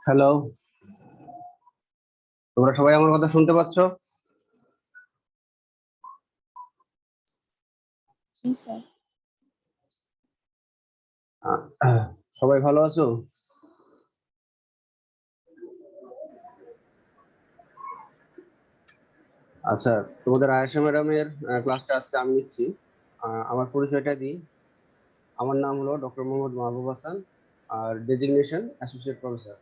Hello, তোমরা সবাই আমার কথা শুনতে পাচ্ছ? জি স্যার। সবাই ভালো আছো? আচ্ছা, তোমাদের আয়েশা ম্যাডামের ক্লাসটা আজকে আমি নিচ্ছি। আমার পরিচয়টা দিই। আমার নাম হলো ডক্টর মোহাম্মদ মাহবুব হাসান, আর ডেজিগনেশন অ্যাসোসিয়েট প্রফেসর।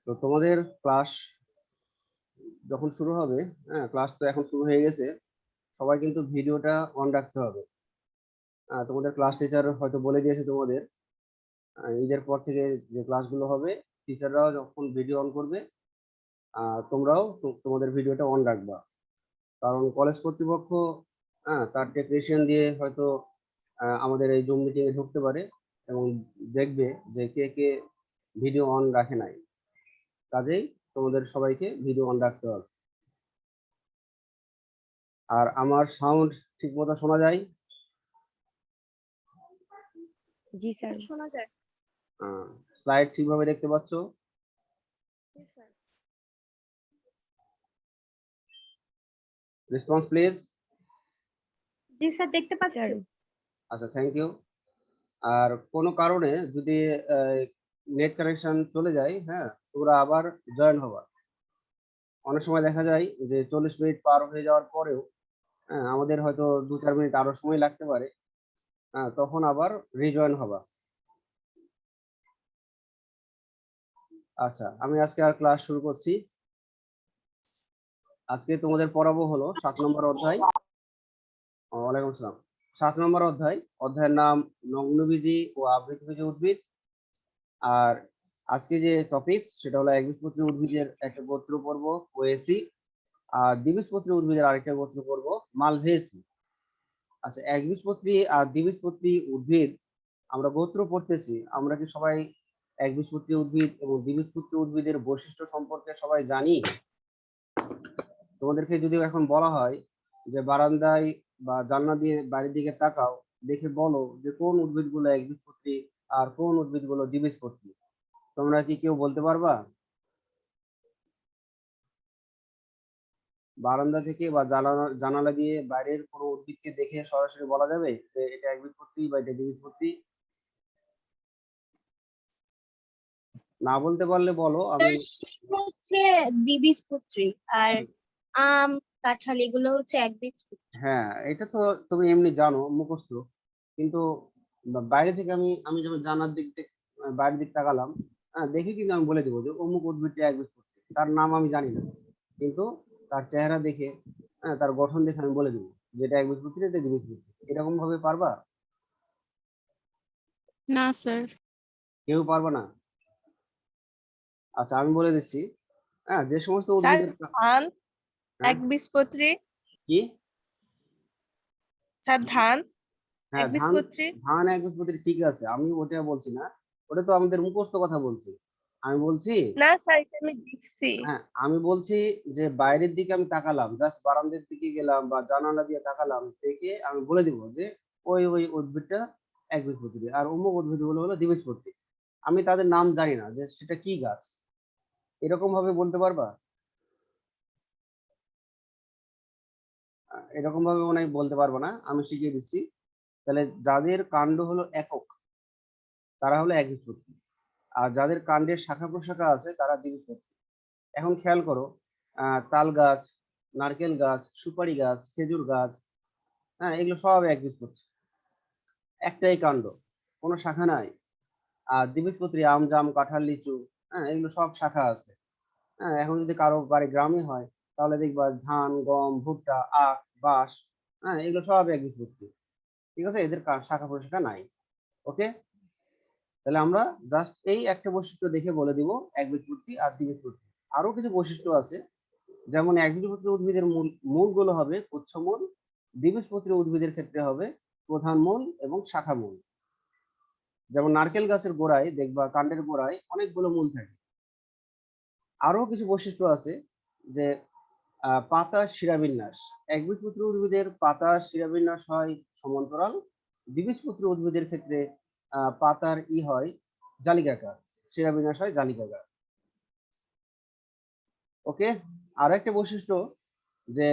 তো তোমাদের ক্লাস যখন শুরু হবে, হ্যাঁ ক্লাস তো এখন শুরু হয়ে গেছে, সবাই কিন্তু ভিডিওটা অন রাখতে হবে। তোমাদের ক্লাস টিচার হয়তো বলে দিয়েছে তোমাদের, ঈদের পর থেকে যে ক্লাসগুলো হবে টিচাররাও যখন ভিডিও অন করবে, তোমরাও তোমাদের ভিডিওটা অন রাখবা। কারণ কলেজ কর্তৃপক্ষ তার টেকনিশিয়ান দিয়ে হয়তো আমাদের এই জুম মিটিং এ ঢুকতে পারে এবং দেখবে যে কে কে ভিডিও অন রাখে নাই। কাজেই তোমাদের সবাইকে ভিডিও অন রাখতে হবে। আর আমার সাউন্ড ঠিক মতো শোনা যায়? জি স্যার, শোনা যায়। স্লাইড ঠিকভাবে দেখতে পাচ্ছ? জি স্যার। Response please. জি স্যার, দেখতে পাচ্ছি। আচ্ছা, থ্যাংক ইউ। আর কোনো কারণে যদি নেট কানেকশন চলে যায়, হ্যাঁ তোমরা আবার জয়েন হবা। অনেক সময় দেখা যায় যে 40 মিনিট পার হয়ে যাওয়ার পরেও আমাদের হয়তো 2-4 মিনিট আরো সময় লাগতে পারে, তখন আবার রিজয়েন হবা। আচ্ছা, আমি আজকে আর ক্লাস শুরু করছি। আজকে তোমাদের পড়াবো হলো 7 নম্বর অধ্যায়। ওয়ালাইকুম আসসালাম। 7 নম্বর অধ্যায়, অধ্যায়ের নাম নগ্নবীজি ও আবৃতবীজি উদ্ভিদ। আর আজকে যে টপিকস সেটা হলো একবীজপত্রী উদ্ভিদের একটা গোত্র পর্ব ওএসি, আর দ্বিবীজপত্রী উদ্ভিদের আরেকটা গোত্র পর্ব মালভেসি। আচ্ছা, একবীজপত্রী আর দ্বিবীজপত্রী উদ্ভিদ আমরা গোত্র পড়তেছি, আমরা কি সবাই একবীজপত্রী উদ্ভিদ এবং দ্বিবীজপত্রী উদ্ভিদের বৈশিষ্ট্য সম্পর্কে সবাই জানি? তোমাদেরকে যদি এখন বলা হয় যে বারান্দায় বা জানলা দিয়ে বাইরের দিকে তাকাও, দেখে বলো যে কোন উদ্ভিদগুলো একবীজপত্রী আর কোন উদ্ভিদগুলো দ্বিবীজপত্রী, তোমরা কি কেউ বলতে পারবা? বারান্দা থেকে বা জানালা জানালা দিয়ে বাইরের কোনো উদ্ভিদকে দেখে সরাসরি বলা যাবে যে এটা একবীজপত্রী বা এটা দ্বিবীজপত্রী? না বলতে পারলে বলো, আমি হচ্ছে দ্বিবীজপত্রী, আর আম, কাঁঠাল এগুলো হচ্ছে একবীজপত্রী। হ্যাঁ এটা তো তুমি এমনি জানো মুখস্থ, কিন্তু বাইরে থেকে আমি আমি যখন জানার দিক থেকে বাইরের দিক তাকালাম, দেখে কিন্তু আমি বলে দেবো যে অমুক উদ্ভিদটা একবীজপত্রী। তার নাম আমি জানি না, কিন্তু তার চেহারা দেখে, তার গঠন দেখে আমি বলে দেবো যেটা একবীজপত্রী এটা দ্বিবীজপত্রী। এরকম ভাবে পারবা? না স্যার। কেউ পারবা না? আচ্ছা, আমি বলে দিচ্ছি। যে সমস্ত স্যার, উদ্ভিদের ধান হ্যাঁ একবীজপত্রী। কি? স্যার, ধান হ্যাঁ, ধান। একবীজপত্রী। ধান একবীজপত্রী ঠিক আছে, আমি ওটা বলছি না, ওটা তো আমাদের মুখস্থ কথা বলছি। আমি বলছি, না স্যার, এটা আমি দেখছি। হ্যাঁ আমি বলছি যে বাইরের দিকে আমি তাকালাম, জাস্ট বারান্দার দিকে গেলাম বা জানালা দিয়ে তাকালাম, দেখে আমি বলে দিব যে ওই ওই উদ্ভিদটা একবীজপত্রী আর অমুক উদ্ভিদগুলো হলো দ্বিবীজপত্রী। আমি তাদের নাম জানি না যে সেটা কি গাছ, এরকম ভাবে বলতে পারবা? এরকম ভাবে মনে হয় বলতে পারবো না, আমি শিখিয়ে দিচ্ছি। তাহলে যাদের কাণ্ড হলো একক তারা হলো একবীজপত্রী, আর যাদের কাণ্ডের শাখা প্রশাখা আছে তারা দ্বিবীজপত্রী। এখন খেয়াল করো, তাল গাছ, নারকেল গাছ, সুপারি গাছ, খেজুর গাছ, এগুলো সব একবীজপত্রী, একটাই কাণ্ড, কোনো শাখা নাই। আর দ্বিবীজপত্রী আম, জাম, কাঁঠাল, লিচু, এগুলো সব শাখা আছে। এখন যদি কারো বাড়ি গ্রামে হয় তাহলে দেখবা ধান, গম, ভুট্টা, আখ, বাঁশ, এগুলো সব একবীজপত্রী। ঠিক আছে, এদের শাখা প্রশাখা নাই। ওকে, তাহলে আমরা জাস্ট এই একটা বৈশিষ্ট্য দেখে বলে দিব একবীজপত্রী আর দ্বিবীজপত্রী। আরো কিছু বৈশিষ্ট্য আছে, যেমন একবীজপত্রী উদ্ভিদের মূলগুলো হবে উচ্চমূল, দ্বিবীজপত্রী উদ্ভিদের ক্ষেত্রে হবে প্রধান মূল এবং শাখা মূল। যেমন নারকেল গাছের গোড়ায় দেখবা কাণ্ডের গোড়ায় অনেকগুলো মূল থাকে। আরো কিছু বৈশিষ্ট্য আছে, যে পাতা শিরাবিন্যাস, একবীজপত্রী উদ্ভিদের পাতা শিরাবিন্যাস হয় সমান্তরাল, দ্বিবীজপত্রী উদ্ভিদের ক্ষেত্রে পাতার হয় জালিকাকার। শিরাবিন্যাস হয় জালিকাগার। ওকে, আর একটা বৈশিষ্ট্য যে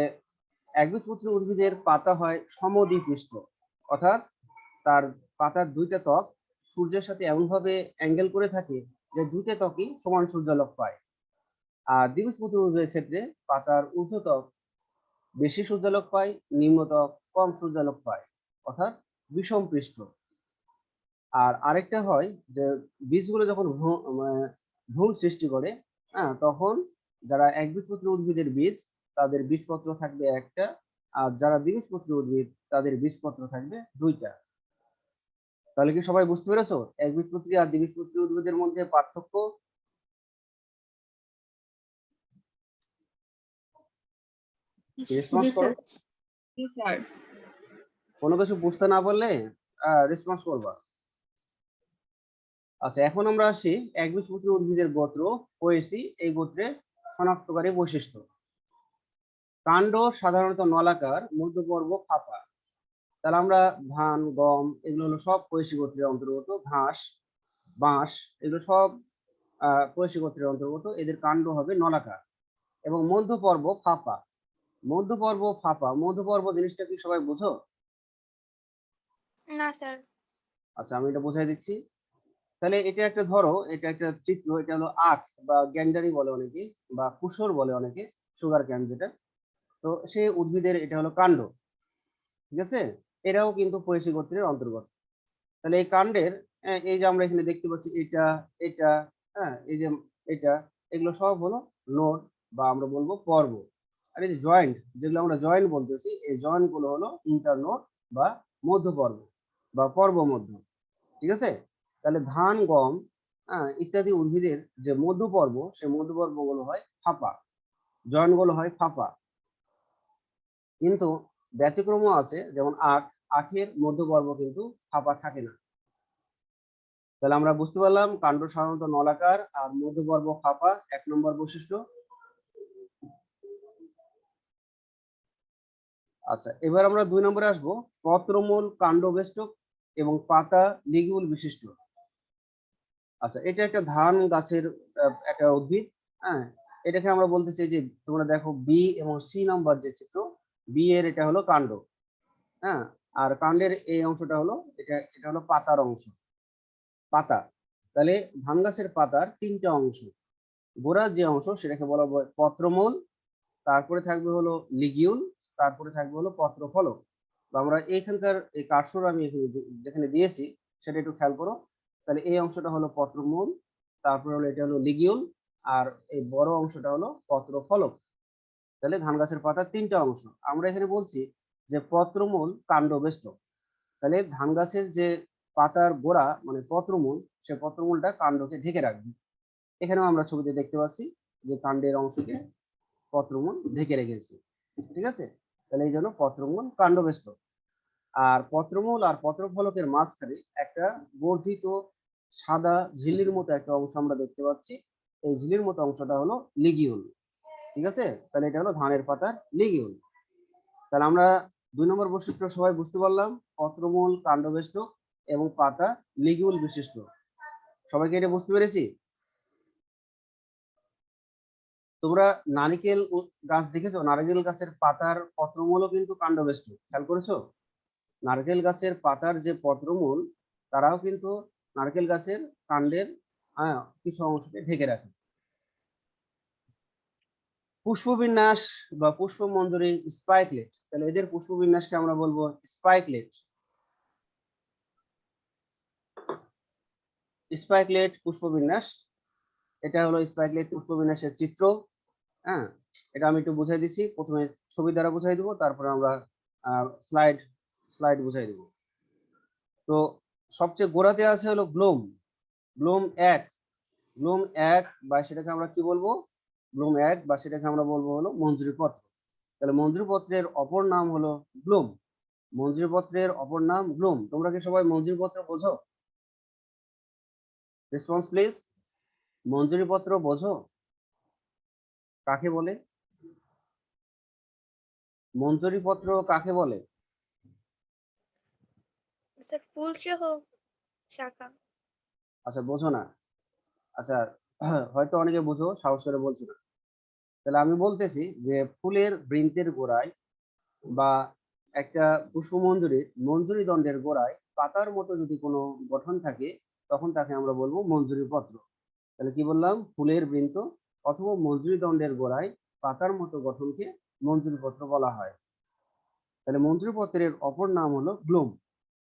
একবীজপত্রী উদ্ভিদের পাতা হয় সমদ্বিপৃষ্ঠ, অর্থাৎ তার পাতার দুইটা ত্বক সূর্যের সাথে এমন ভাবে অ্যাঙ্গেল করে থাকে যে দুইটা ত্বকই সমান সূর্যালোক পায়। আর দ্বিবীজপত্রী উদ্ভিদের ক্ষেত্রে পাতার ঊর্ধ্ব ত্বক বেশি সূর্যালোক পায়, নিম্ন ত্বক কম সূর্যালোক পায়, অর্থাৎ বিষম পৃষ্ঠ। আর আরেকটা হয় যে বীজগুলো যখন ভ্রূণ সৃষ্টি করে, হ্যাঁ, তখন যারা একবীজপত্রী উদ্ভিদের বীজ তাদের বীজপত্র থাকবে একটা, আর যারা দ্বিবীজপত্রী উদ্ভিদ তাদের বীজপত্র থাকবে দুইটা। তাহলে কি সবাই বুঝতে পেরেছো একবীজপত্রী আর দ্বিবীজপত্রী উদ্ভিদের মধ্যে পার্থক্য? রেসপন্স করো। জি স্যার। কোনো কিছু বুঝতে না পারলে রেসপন্স করবা। আচ্ছা, এখন আমরা আসি একবীজপত্রী উদ্ভিদের গোত্র পড়েছি, এই গোত্রের শনাক্তকারী বৈশিষ্ট্য। কাণ্ড সাধারণত নলাকার, মধ্যপর্ব ফাঁপা। তাহলে আমরা ধান, গম এগুলো হলো সব পয়সী গোত্রের অন্তর্গত, ঘাস, বাঁশ এগুলো সব পয়সী গোত্রের অন্তর্গত। এদের কাণ্ড হবে নলাকার এবং মধ্যপর্ব ফাঁপা। মধ্যপর্ব ফাঁপা, মধ্যপর্ব জিনিসটা কি সবাই বুঝো? না স্যার। আচ্ছা, আমি এটা বোঝাই দিচ্ছি। তাহলে এটা একটা ধরো, এটা একটা চিত্র, এটা হলো আখ বা গ্যান্ডারি বলে অনেকে, বা কুশর বলে অনেকে, সুগার ক্যান যেটা। তো সেই উদ্ভিদের এটা হলো কাণ্ড, ঠিক আছে? এরাও কিন্তু পয়সী গোত্রের অন্তর্গত। তাহলে এই কাণ্ডের এই যে আমরা এখানে দেখতে পাচ্ছি এটা, এটা, হ্যাঁ, এই যে এটা, এগুলো সব হলো নোড বা আমরা বলবো পর্ব। আর এই যে জয়েন্ট, যেগুলো আমরা জয়েন্ট বলতেছি, এই জয়েন্ট গুলো হলো ইন্টারনোড বা মধ্য পর্ব বা পর্ব মধ্য, ঠিক আছে? তাহলে ধান, গম, ইত্যাদি উদ্ভিদের যে মধ্য পর্ব, সেই মধ্য পর্ব গুলো হয় ফাঁপা, জয়েন্ট গুলো হয় ফাঁপা। কিন্তু ব্যতিক্রমও আছে, যেমন আখের মধ্য পর্ব কিন্তু ফাঁপা থাকে না। তাহলে আমরা বুঝতে পারলাম কাণ্ড সাধারণত নলাকার আর মধ্যপর্ব ফাঁপা, 1 নম্বর বৈশিষ্ট্য। আচ্ছা, এবার আমরা 2 নম্বরে আসবো, পত্রমূল কাণ্ডবেষ্টক এবং পাতা লিগিউল বিশিষ্ট। আচ্ছা, এটা একটা ধান গাছের একটা উদ্ভিদ, হ্যাঁ। এটাকে আমরা বলতেছি যে তোমরা দেখো বি এবং সি নাম্বার যে চিত্র, বি এর এটা হলো কাণ্ড, হ্যাঁ। আর কাণ্ডের এই অংশটা হলো এটা, এটা হলো পাতার অংশ, পাতা। তাহলে ধান গাছের পাতার 3টা অংশ। গোড়ার যে অংশ সেটাকে বলা হয় পত্রমূল, তারপরে থাকবে হলো লিগিউল, তারপরে থাকবে হলো পত্রফলক। তো আমরা এইখানকার এই কার্সর আমি এখানে যেখানে দিয়েছি সেটা একটু খেয়াল করো। তাহলে এই অংশটা হলো পত্রমূল, তারপরে হলো এটা হলো লিগিউল, আর এই বড় অংশটা হলো পত্রফলক। তাহলে ধান গাছের পাতার 3টা অংশ। আমরা এখানে বলছি যে পত্রমূল কাণ্ডবেষ্টক। তাহলে ধান গাছের যে পাতার গোড়া মানে পত্রমূল, সে পত্রমূলটা কাণ্ডকে ঢেকে রাখবে। এখানেও আমরা ছবিতে দেখতে পাচ্ছি যে কাণ্ডের অংশকে পত্রমূল ঢেকে রেখেছে, ঠিক আছে? তাহলে এই জন্য পত্রমূল কাণ্ডবেষ্টক। আর পত্রমূল আর পত্রফলকের মাঝখানে একটা বর্ধিত সাদা ঝিল্লির মতো একটা অংশ আমরা দেখতে পাচ্ছি। এই ঝিল্লির মতো অংশটা হলো লিগিউল, ঠিক আছে? তাহলে এটা হলো ধানের পাতার লিগিউল। তাহলে আমরা 2 নম্বর বৈশিষ্ট্য সবাই বুঝতে পারলাম, পত্রমূল কাণ্ডবেষ্টক এবং পাতা লিগিউল বিশিষ্ট। সবাইকে এটা বুঝতে পেরেছি? তোমরা নারিকেল গাছ দেখেছো? নারিকেল গাছের পাতার পত্রমূলও কিন্তু কাণ্ডবেষ্টক, খেয়াল করেছো? নারকেল গাছের পাতার যে পত্রমূল, তারাও কিন্তু নারকেল গাছের কাণ্ডের কিছু অংশকে ঢেকে রাখে। পুষ্পবিন্যাস বা পুষ্পমঞ্জরি স্পাইকলেট, তাহলে এদের পুষ্পবিন্যাসকে আমরা বলবো স্পাইকলেট। স্পাইকলেট পুষ্পবিন্যাস, এটা হলো স্পাইকলেট পুষ্পবিন্যাসের চিত্র, হ্যাঁ। এটা আমি একটু বুঝাই দিচ্ছি, প্রথমে ছবি দ্বারা বুঝাই দিব, তারপরে আমরা স্লাইড স্লাইড বুঝাই দিব। তো সবচেয়ে গোড়াতে আছে হলো গ্লোম, গ্লোম 1, গ্লোম 1 বা সেটাকে আমরা কি বলবো, গ্লোম 1 বা সেটাকে আমরা বলবো হলো মঞ্জুরি পত্র। তাহলে মঞ্জুরি পত্রের অপর নাম হলো গ্লোম, মঞ্জুরি পত্রের অপর নাম গ্লোম। তোমরা কি সবাই মঞ্জুরি পত্র বোঝো? Response please. মঞ্জুরি পত্র বোঝো কাকে বলে? মঞ্জুরি পত্র কাকে বলে? স্যার ফুল সহ শাখা। আচ্ছা, বোঝো না? আচ্ছা, হয়তো অনেকে বুঝো সাহস করে বলছি না, তাহলে আমি বলতেছি যে ফুলের বৃন্তের গোড়ায় বা একটা পুষ্পমঞ্জুরির মঞ্জুরি দণ্ডের গোড়ায় পাতার মতো যদি কোনো গঠন থাকে, তখন তাকে আমরা বলবো মঞ্জুরি পত্র। তাহলে কি বললাম? ফুলের বৃন্ত অথবা মঞ্জুরি দণ্ডের গোড়ায় পাতার মতো গঠনকে মঞ্জুরি পত্র বলা হয়। তাহলে মঞ্জুরি পত্রের অপর নাম হলো গ্লুম।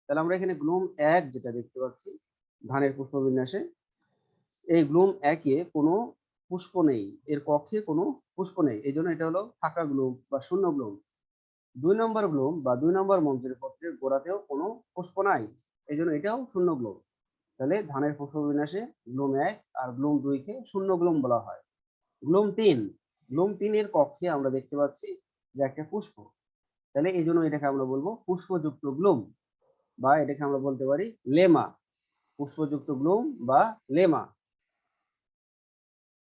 তাহলে আমরা এখানে গ্লুম 1 যেটা দেখতে পাচ্ছি ধানের পুষ্পবিন্যাসে, এই গ্লুম 1-এ কোনো পুষ্প নেই, এর কক্ষে কোনো পুষ্প নেই, এই জন্য এটা হলো ফাঁকা গ্লুম বা শূন্য গ্লুম। 2 নম্বর গ্লুম বা 2 নম্বর মঞ্জুরি পত্রের গোড়াতেও কোনো পুষ্প নাই, এই জন্য এটাও শূন্য গ্লুম। তাহলে ধানের পুষ্পবিন্যাসে গ্লুম 1 আর গ্লুম 2-কে শূন্য গ্লুম বলা হয়। গ্লুম 3, গ্লুম 3-এর কক্ষে আমরা দেখতে পাচ্ছি যে একটা পুষ্প, তাহলে এই জন্য এটাকে আমরা বলবো পুষ্পযুক্ত গ্লুম, বা এটাকে আমরা বলতে পারি লেমা। পুষ্পযুক্ত গ্লুম বা লেমা।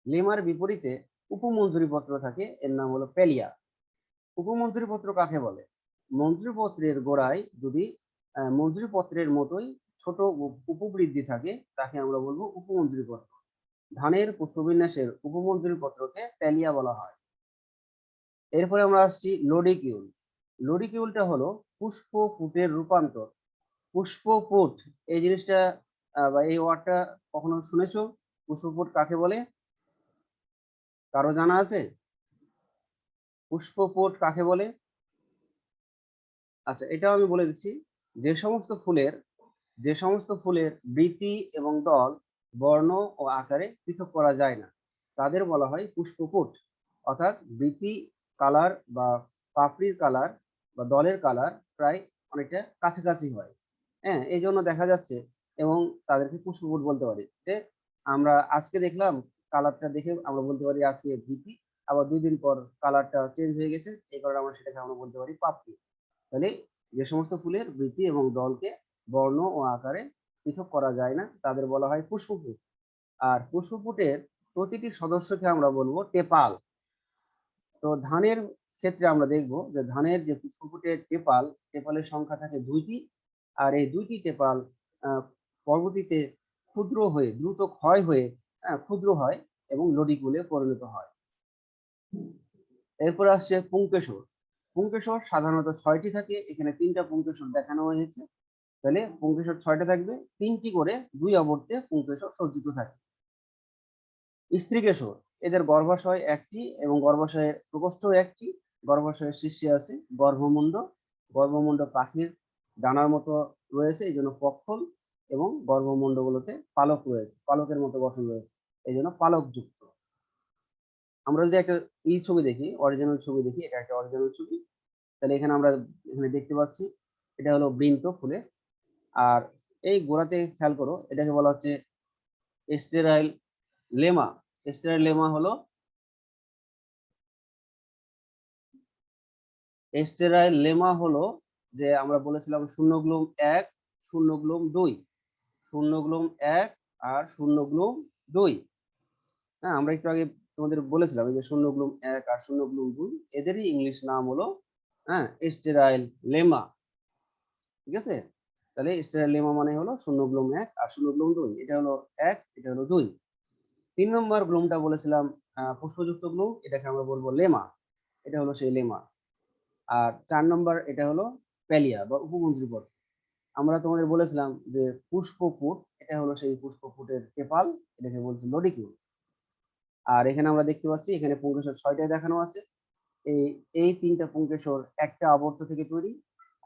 লেমার বিপরীতে উপমঞ্জুরি পত্র থাকে, এর নাম হলো পেলিয়া। উপমঞ্জুরি পত্র কাকে বলে? মঞ্জুরি পত্রের গোড়ায় যদি মঞ্জুরি পত্রের মতোই ছোট উপবৃদ্ধি থাকে, তাকে আমরা বলবো উপমঞ্জুরি পত্র। ধানের পুষ্পবিন্যাসের উপমঞ্জুরি পত্রকে পেলিয়া বলা হয়। এরপরে আমরা আসছি লোডিকিউল। লোডিকিউলটা হলো পুষ্পপুটের রূপান্তর। পুষ্পপুট, এই জিনিসটা বা এই ওয়ার্ডটা কখনো শুনেছো? পুষ্পপুট কাকে বলে? কারো জানা আছে? পুষ্পপুট কাকে বলে? আচ্ছা, এটাও আমি বলে দিচ্ছি। যে সমস্ত ফুলের বৃতি এবং দল বর্ণ ও আকারে পৃথক করা যায় না, তাদের বলা হয় পুষ্পপুট। অর্থাৎ বৃতি কালার বা পাপড়ির কালার বা দলের কালার প্রায় অনেকটা কাছাকাছি হয়, হ্যাঁ, এই জন্য দেখা যাচ্ছে, এবং তাদেরকে পুষ্পপুট বলতে পারি। যে আমরা আজকে দেখলাম, কালারটা দেখে আমরা বলতে পারি আজকে বৃতি, আবার 2 দিন পর কালারটা চেঞ্জ হয়ে গেছে, এই কারণে আমরা সেটাকে আমরা বলতে পারি পাপড়ি। তাহলে যে সমস্ত ফুলের বৃতি এবং দলকে বর্ণ ও আকারে পৃথক করা যায় না, তাদের বলা হয় পুষ্পপুট। আর পুষ্পপুটের প্রতিটি সদস্যকে আমরা বলবো টেপাল। তো ধানের ক্ষেত্রে আমরা দেখব যে ধানের যে পুষ্পপুটের টেপালের সংখ্যা থাকে 2টি, আর এই 2টি টেপাল পরবর্তীতে ক্ষুদ্র হয়ে দ্রুত ক্ষয় হয়ে ক্ষুদ্র হয় এবং লডিকুলে পরিণত হয়। এরপর আসছে পুংকেশর। পুংকেশর সাধারণত 6টি থাকে, এখানে 3টা পুংকেশর দেখানো হয়েছে। তাহলে পুংকেশর 6টা থাকবে, 3টি করে 2 আবর্তে পুংকেশর সজ্জিত থাকে। স্ত্রীকেশর, এদের গর্ভাশয় একটি এবং গর্ভাশয়ের প্রকোষ্ঠও একটি। গর্ভাশয়ের শীর্ষে আছে গর্ভমুণ্ড। গর্ভমুণ্ড পাখির ডানার মতো রয়েছে, এই জন্য পক্ষল, এবং গর্ভমুণ্ডগুলোতে পালক রয়েছে, পালকের মতো গঠন রয়েছে, এই জন্য পালকযুক্ত। আমরা যদি একটা ছবি দেখি, অরিজিনাল ছবি দেখি, এটা একটা অরিজিনাল ছবি, তাহলে এখানে দেখতে পাচ্ছি এটা হলো বৃন্ত ফুলে। আর এই গোড়াতে খেয়াল করো, এটাকে বলা হচ্ছে স্টেরাইল লেমা। স্টেরাইল লেমা হলো যে আমরা বলেছিলাম শূন্য গ্লুম 1, শূন্য গ্লুম 2, শূন্য গ্লুম 1 আর শূন্য গ্লুম 2। হ্যাঁ, আমরা একটু আগে তোমাদের বলেছিলাম এই যে শূন্য গ্লুম 1 আর শূন্য গ্লুম 2, এদেরই ইংলিশ নাম হলো স্টেরাইল লেমা। ঠিক আছে? তাহলে স্টেরাইল লেমা মানে হলো শূন্য গ্লুম 1 আর শূন্য গ্লুম 2, এটা হলো 1, এটা হলো 2। 3 নম্বর গ্লুমটা বলেছিলাম পুষ্পযুক্ত গ্লুম, এটাকে আমরা বলবো লেমা, এটা হলো সেই লেমা। আর 4 নম্বর এটা হলো প্যালিয়া বা উপমঞ্জুরি পত্র। আমরা তোমাদের বলেছিলাম যে পুষ্পপুট, এটা হলো সেই পুষ্পপুটের টেপাল, এটাকে বলছি লডিকিউল। আর এখানে আমরা দেখতে পাচ্ছি এখানে পুংকেশর 6টায় দেখানো আছে। এই এই 3টা পুংকেশর একটা আবর্ত থেকে তৈরি,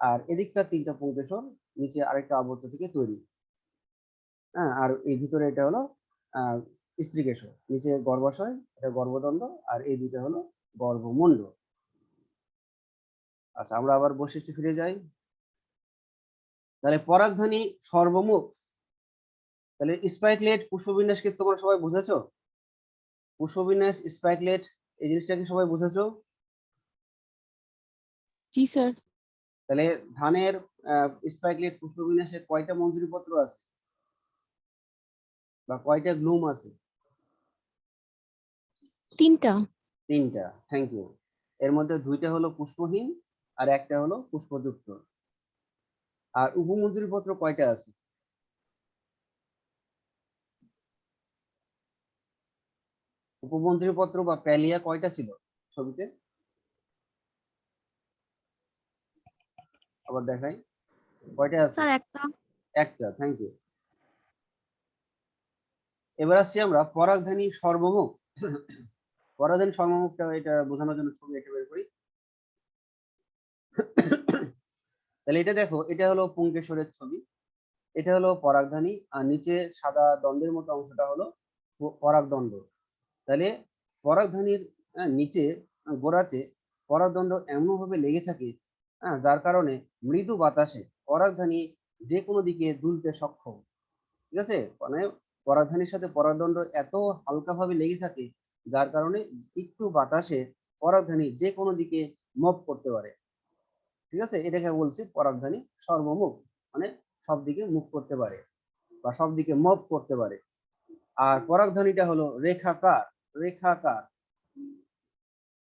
আর এদিককার 3টা পুংকেশর নিচে আরেকটা আবর্ত থেকে তৈরি। হ্যাঁ, আর এই ভিতরে এটা হলো স্ত্রীকেশর, নিচে গর্ভাশয়, এটা গর্ভদণ্ড, আর এই দুইটা হলো গর্ভমুণ্ড। আচ্ছা, আমরা আবার বৈশিষ্ট্যে ফিরে যাই। তাহলে পরাগধানী সর্বমুখ। তাহলে স্পাইকলেট পুষ্পবিন্যাসকে তোমরা সবাই বুঝেছো? পুষ্পবিন্যাস স্পাইকলেট এই জিনিসটা কি সবাই বুঝেছো? জি স্যার। তাহলে ধানের স্পাইকলেট পুষ্পবিন্যাসের কয়টা মঞ্জুরি পত্র আছে বা কয়টা গ্লুম আছে? 3টা। 3টা, থ্যাংক ইউ। এর মধ্যে 2টা হলো পুষ্পহীন আর একটা হলো পুষ্পযুক্ত। আর উপমঞ্জুরি পত্র কয়টা আছে? উপমন্ত্রী পত্র বা প্যালিয়া কয়টা ছিল ছবিতে? আবার দেখাই কয়টা আছে? স্যার একটা। একটা, থ্যাংক ইউ। এবার আসছি আমরা পরাগধানী সর্বমুখ। পরাগধানী সর্বমুখটা এটা বোঝানোর জন্য ছবি এটা বের করি। তাহলে এটা দেখো, এটা হলো পুংকেশরের ছবি, এটা হলো পরাগধানী, আর নিচে সাদা দণ্ডের মতো অংশটা হলো পরাগদণ্ড। তাহলে পরাগধানীর নিচে গোড়াতে পরাগদণ্ড এমন ভাবে লেগে থাকে যার কারণে মৃদু বাতাসে পরাগধানী যে কোনো দিকে দুলতে সক্ষম। ঠিক আছে, মানে পরাগধানীর সাথে পরাগদণ্ড এত হালকাভাবে লেগে থাকে যার কারণে একটু বাতাসে পরাগধানী যে কোনো দিকে মুভ করতে পারে। ঠিক আছে, এটাকে বলছি পরাগধানী সর্বমুখ, মানে সব দিকে মুখ করতে পারে বা সব দিকে মুভ করতে পারে। আর পরাগধানীটা হলো রেখাকার। রেখাকার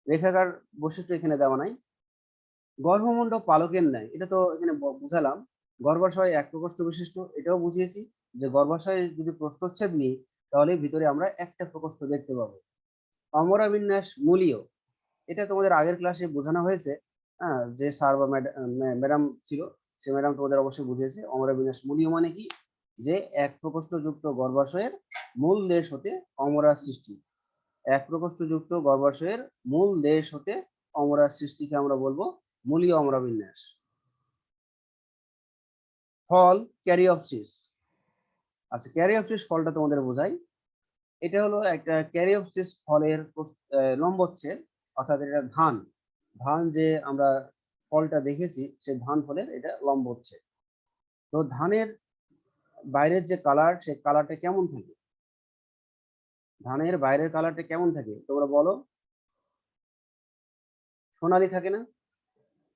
রেখাকার বৈশিষ্ট্য এখানে দেওয়া নাই। গর্ভমুণ্ড পালকের ন্যায়, এটা তো এখানে বুঝালাম। গর্ভাশয় এক প্রকোষ্ঠ বিশিষ্ট, এটাও বুঝিয়েছি যে গর্ভাশয়ে যদি প্রস্থচ্ছেদ নিই তাহলে ভিতরে আমরা একটা প্রকোষ্ঠ দেখতে পাবো। অমরা বিন্যাস মূলীয়, এটা তোমাদের আগের ক্লাসে বোঝানো হয়েছে। যে স্যার বা ম্যাডাম ছিল, সে ম্যাডাম তোমাদের অবশ্যই বুঝিয়েছে। অমরা বিন্যাস মূলীয় মানে কি, যে এক প্রকোষ্ঠ যুক্ত গর্ভাশয়ের মূল দেশ হতে অমরার সৃষ্টি। এক প্রকোষ্ঠ যুক্ত গর্ভাশয়ের মূল দেশ হতে অমরার সৃষ্টিকে আমরা বলবো মূলীয় অমরা বিন্যাস। ফল ক্যারিওপসিস। আচ্ছা, ক্যারিওপসিস ফলটা তোমাদের বোঝাই। এটা হলো একটা ক্যারিওপসিস ফলের লম্বচ্ছেদ, অর্থাৎ এটা ধান। ধান যে আমরা ফলটা দেখেছি সেই ধান ফলের এটা লম্বচ্ছেদ। তো ধানের বাইরের যে কালার, সেই কালারটা কেমন থাকে? ধানের বাইরের কালারটা কেমন থাকে তোমরা বলো? সোনালী থাকে না?